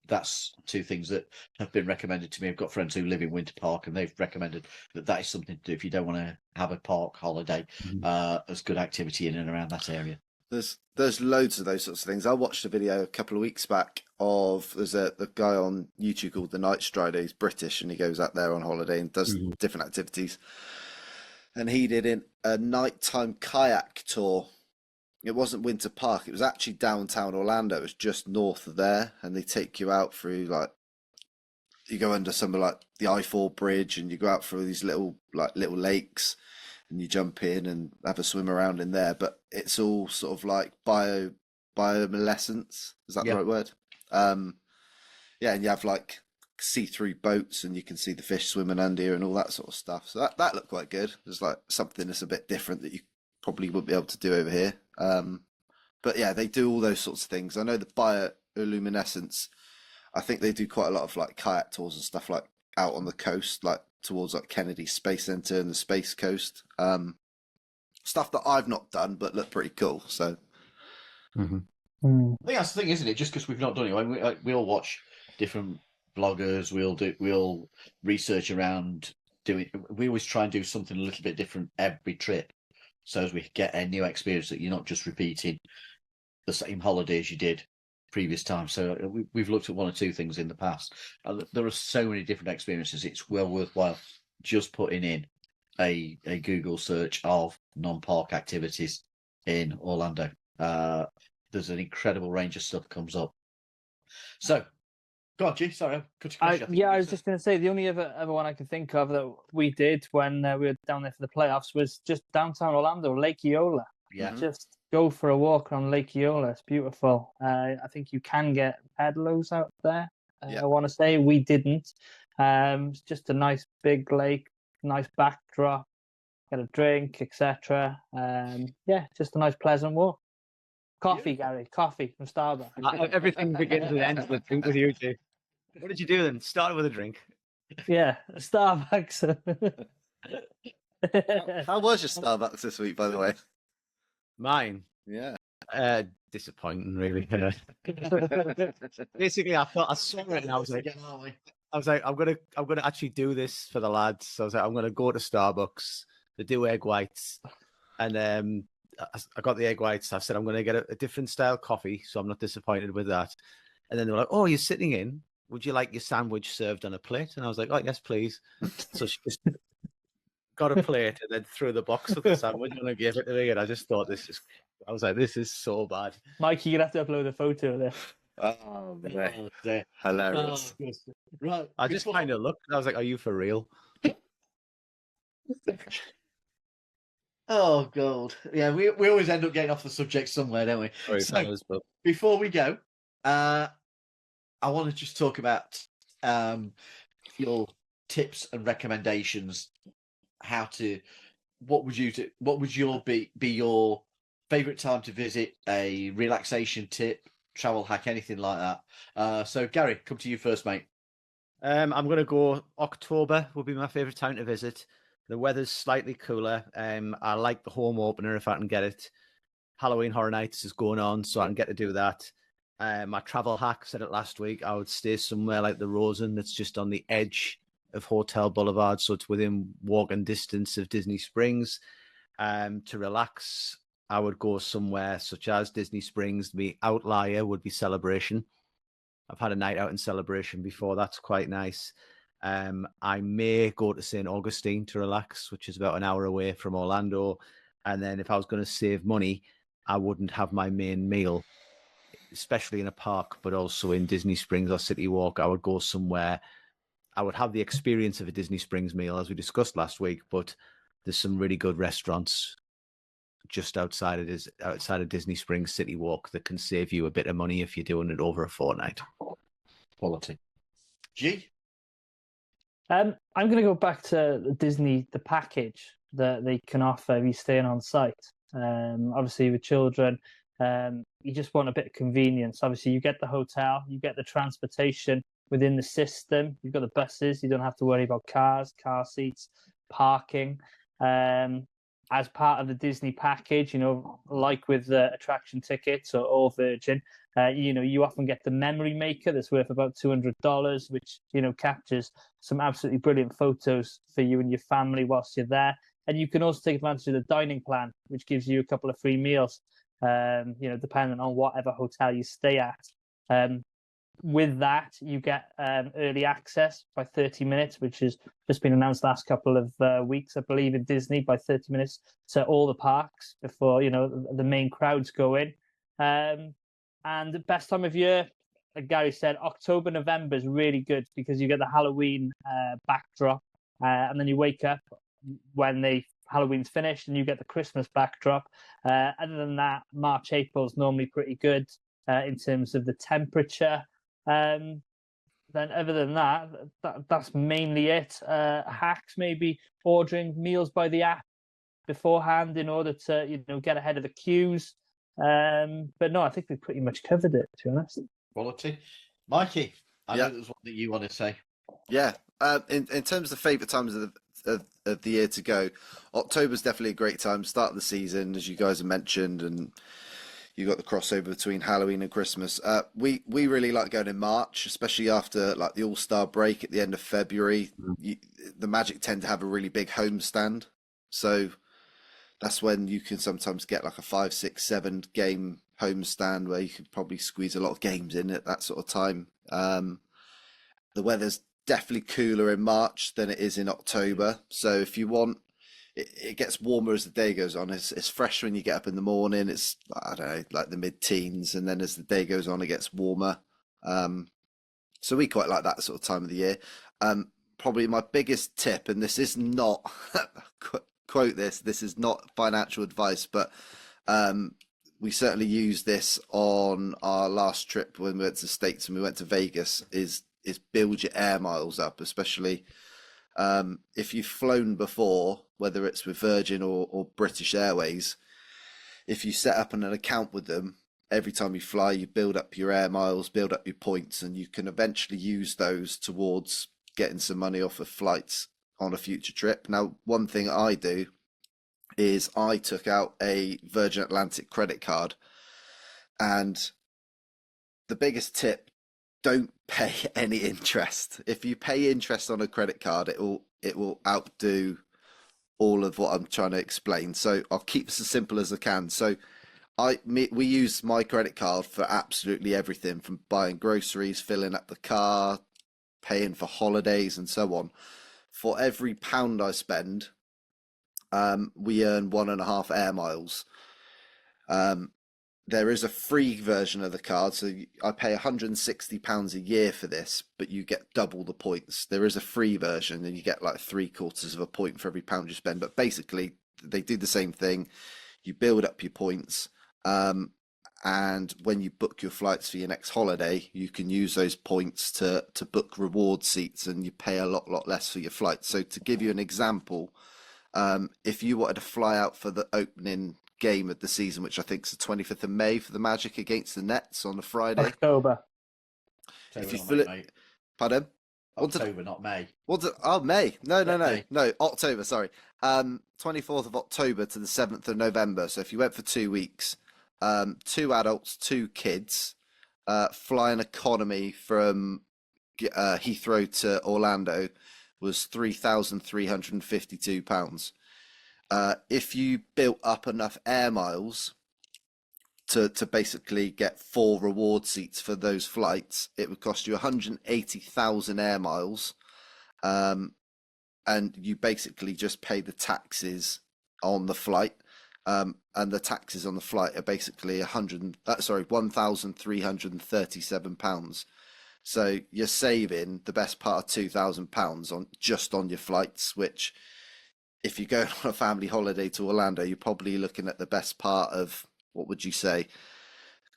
that's two things that have been recommended to me. I've got friends who live in Winter Park, and they've recommended that is something to do if you don't want to have a park holiday, as good activity in and around that area. There's loads of those sorts of things. I watched a video a couple of weeks back of the guy on YouTube called The Night Strider. He's British, and he goes out there on holiday and does different activities. And he did a nighttime kayak tour. It wasn't Winter Park. It was actually downtown Orlando. It was just north of there, and they take you out through you go under some of the I-4 bridge, and you go out through these little lakes. And you jump in and have a swim around in there, but it's all sort of like bioluminescence. Is that the right word? Yeah, and you have see-through boats, and you can see the fish swimming under you and all that sort of stuff. So that looked quite good. There's something that's a bit different that you probably wouldn't be able to do over here. But yeah, they do all those sorts of things. I know the bioluminescence. I think they do quite a lot of kayak tours and stuff out on the coast, towards Kennedy Space Center and the Space Coast. Stuff that I've not done but look pretty cool. So I think that's the thing, isn't it? Just because we've not done it, we all watch different bloggers. We'll research around doing. We always try and do something a little bit different every trip, so as we get a new experience that you're not just repeating the same holidays you did previous time. So we've looked at one or two things in the past. There are so many different experiences. It's well worthwhile just putting in a Google search of non-park activities in Orlando. There's an incredible range of stuff comes up. So go on, G. Sorry, I was just going to say the only other one I can think of that we did when we were down there for the playoffs was just downtown Orlando, Lake Yola. Yeah. Just go for a walk on Lake Yola. It's beautiful. I think you can get pedalos out there. I want to say we didn't. It's just a nice big lake, nice backdrop. get a drink, etc. Yeah, just a nice, pleasant walk. Coffee, Beautiful. Gary, coffee from Starbucks. Everything begins and ends with a drink with you two. What did you do then? Started with a drink. Yeah, Starbucks. How was your Starbucks this week, by the way? Mine. Yeah. Disappointing, really. Basically, I saw it and I was like, I'm gonna actually do this for the lads. So I was like, I'm gonna go to Starbucks to do egg whites, and I got the egg whites. I said I'm gonna get a different style coffee, so I'm not disappointed with that. And then they were like, "Oh, you're sitting in. Would you like your sandwich served on a plate?" And I was like, "Oh, yes, please." So she just got a plate and then threw the box of the sandwich and I gave it to me. And I just thought, I was like, this is so bad. Mikey, you're gonna have to upload a photo of this. Oh, man. dear. Hilarious. Oh, right. I just kind of looked. I was like, "Are you for real?" Oh god, yeah. We always end up getting off the subject somewhere, don't we? Sorry, So, fellas, but before we go, I want to just talk about your tips and recommendations. What would be your favorite time to visit? A relaxation tip, travel hack, anything like that. So Gary, come to you first, mate. I'm going to go October would be my favorite time to visit. The weather's slightly cooler. I like the home opener if I can get it. Halloween Horror Nights is going on, so I can get to do that. My travel hack, said it last week, I would stay somewhere like the Rosen that's just on the edge of Hotel Boulevard, so it's within walking distance of Disney Springs. To relax, I would go somewhere such as Disney Springs. The outlier would be Celebration. I've had a night out in Celebration before. That's quite nice. I may go to St. Augustine to relax, which is about an hour away from Orlando. And then if I was going to save money, I wouldn't have my main meal, especially in a park, but also in Disney Springs or City Walk. I would go somewhere. I would have the experience of a Disney Springs meal, as we discussed last week, but there's some really good restaurants just outside of Disney Springs City Walk that can save you a bit of money if you're doing it over a fortnight. Quality. G. I'm going to go back to Disney, the package that they can offer if you're staying on site. Obviously, with children, you just want a bit of convenience. Obviously, you get the hotel, you get the transportation within the system. You've got the buses. You don't have to worry about cars, car seats, parking. As part of the Disney package, like with the attraction tickets or Virgin, you often get the memory maker that's worth about $200, which, captures some absolutely brilliant photos for you and your family whilst you're there. And you can also take advantage of the dining plan, which gives you a couple of free meals, depending on whatever hotel you stay at. With that, you get early access by 30 minutes, which has just been announced last couple of weeks, I believe, in Disney, by 30 minutes to all the parks before, the main crowds go in. And the best time of year, like Gary said, October, November is really good because you get the Halloween backdrop, and then you wake up when Halloween's finished and you get the Christmas backdrop. Other than that, March, April is normally pretty good in terms of the temperature. Then other than that's mainly it. Hacks, maybe ordering meals by the app beforehand in order to get ahead of the queues. But no, I think we pretty much covered it, to be honest. Quality. Mikey, I know there's one that you want to say. Yeah. In terms of favourite times of the year to go, October's definitely a great time. Start of the season, as you guys have mentioned, and you got the crossover between Halloween and Christmas. We really like going in March, especially after like the All-Star break at the end of February. The Magic tend to have a really big home stand, so that's when you can sometimes get like a 5, 6, 7 game home stand where you could probably squeeze a lot of games in at that sort of time. The weather's definitely cooler in March than it is in October, so if you want, it gets warmer as the day goes on. It's fresh when you get up in the morning. It's, I don't know, like the mid-teens, and then as the day goes on, it gets warmer. So we quite like that sort of time of the year. Probably my biggest tip, and this is not quote this is not financial advice, but we certainly used this on our last trip when we went to the States and we went to Vegas, is build your air miles up, especially if you've flown before whether it's with Virgin or British Airways, if you set up an account with them, every time you fly, you build up your air miles, build up your points, and you can eventually use those towards getting some money off of flights on a future trip. Now, one thing I do is I took out a Virgin Atlantic credit card, and the biggest tip, don't pay any interest. If you pay interest on a credit card, it will outdo all of what I'm trying to explain. So I'll keep this as simple as I can. So we use my credit card for absolutely everything, from buying groceries, filling up the car, paying for holidays, and so on. For every pound I spend, we earn 1.5 air miles. There is a free version of the card, so I pay £160 a year for this, but you get double the points. There is a free version, and you get like 3/4 of a point for every pound you spend. But basically, they do the same thing. You build up your points, and when you book your flights for your next holiday, you can use those points to book reward seats, and you pay a lot less for your flights. So to give you an example, if you wanted to fly out for the opening game of the season, which I think is the 25th of May for the Magic against the Nets on a Friday. October. If you fill it, pardon? October, not May. Oh, May. No, May. October, sorry. 24th of October to the 7th of November. So if you went for 2 weeks, 2 adults, 2 kids, flying economy from Heathrow to Orlando was £3,352. If you built up enough air miles to basically get 4 reward seats for those flights, it would cost you 180,000 air miles, and you basically just pay the taxes on the flight, and the taxes on the flight are basically £1,337. So you're saving the best part of £2,000 on your flights, which, if you go on a family holiday to Orlando, you're probably looking at the best part of, what would you say, a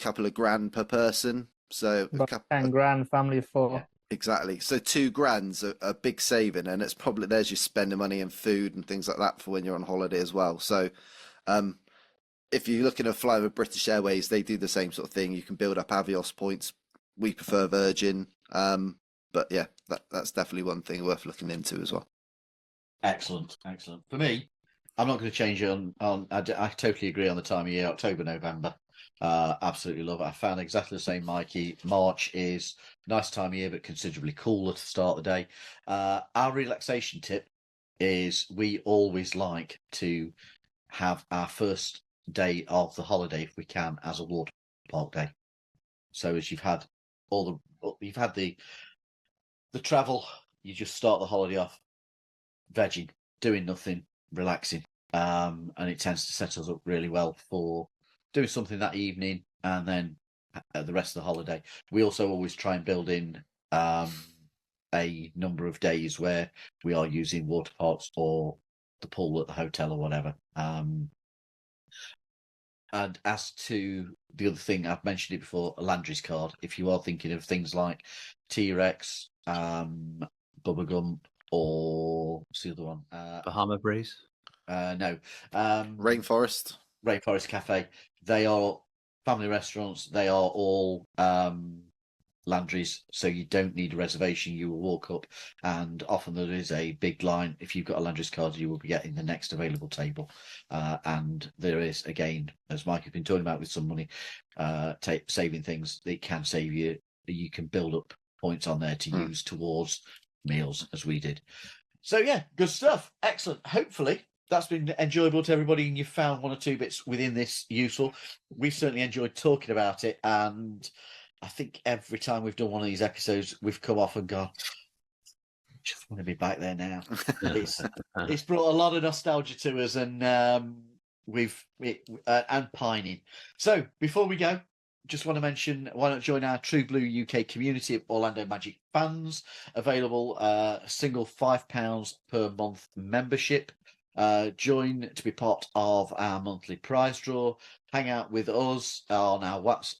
couple of grand per person. So About 10 grand, family of 4. Yeah. Exactly. So £2,000's a big saving, and it's probably, there's your spending money and food and things like that for when you're on holiday as well. So if you're looking to fly with British Airways, they do the same sort of thing. You can build up Avios points. We prefer Virgin, but yeah, that's definitely one thing worth looking into as well. Excellent. For me, I'm not going to change it I totally agree on the time of year, October, November. Absolutely love it. I found exactly the same, Mikey. March is a nice time of year, but considerably cooler to start the day. Our relaxation tip is we always like to have our first day of the holiday, if we can, as a water park day. So as you've had the travel, you just start the holiday off vegging, doing nothing, relaxing, and it tends to set us up really well for doing something that evening, and then the rest of the holiday. We also always try and build in a number of days where we are using water parks or the pool at the hotel or whatever. And as to the other thing, I've mentioned it before, Landry's card. If you are thinking of things like T-Rex, Bubblegum, or what's the other one? Bahama Breeze? No. Rainforest Cafe. They are family restaurants. They are all Landry's, so you don't need a reservation. You will walk up, and often there is a big line. If you've got a Landry's card, you will be getting the next available table. And there is, again, as Mike has been talking about, with some money saving things, it can save you. You can build up points on there to use towards meals, as we did. So yeah, good stuff. Excellent. Hopefully that's been enjoyable to everybody, and you found one or two bits within this useful. We've certainly enjoyed talking about it, and I think every time we've done one of these episodes, we've come off and gone, just want to be back there now. It's brought a lot of nostalgia to us, and and pining. So before we go, just want to mention, why not join our True Blue UK community of Orlando Magic fans? Available a single £5 per month membership. Join to be part of our monthly prize draw. Hang out with us on our WhatsApp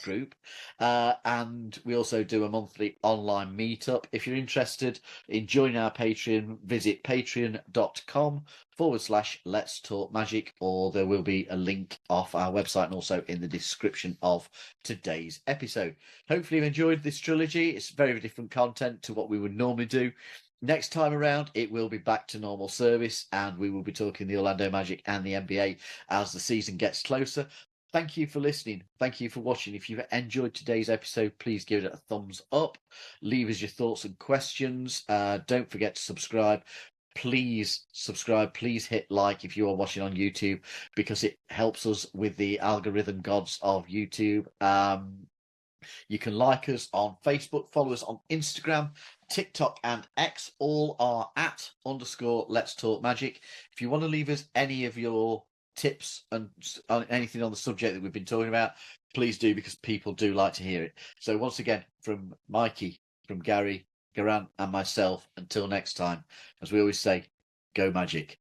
group, and we also do a monthly online meetup. If you're interested in joining our Patreon, visit patreon.com/Let's Talk Magic, or there will be a link off our website and also in the description of today's episode. Hopefully you've enjoyed this trilogy. It's very different content to what we would normally do. Next time around, it will be back to normal service, and we will be talking the Orlando Magic and the NBA as the season gets closer. Thank you for listening. Thank you for watching. If you've enjoyed today's episode, please give it a thumbs up. Leave us your thoughts and questions. Don't forget to subscribe. Please subscribe. Please hit like if you are watching on YouTube, because it helps us with the algorithm gods of YouTube. You can like us on Facebook, follow us on Instagram, TikTok, and X. All are @_Let's Talk Magic. If you want to leave us any of your tips and anything on the subject that we've been talking about, please do, because people do like to hear it. So once again, from Mikey, from Gary, Garant, and myself, until next time, as we always say, go Magic.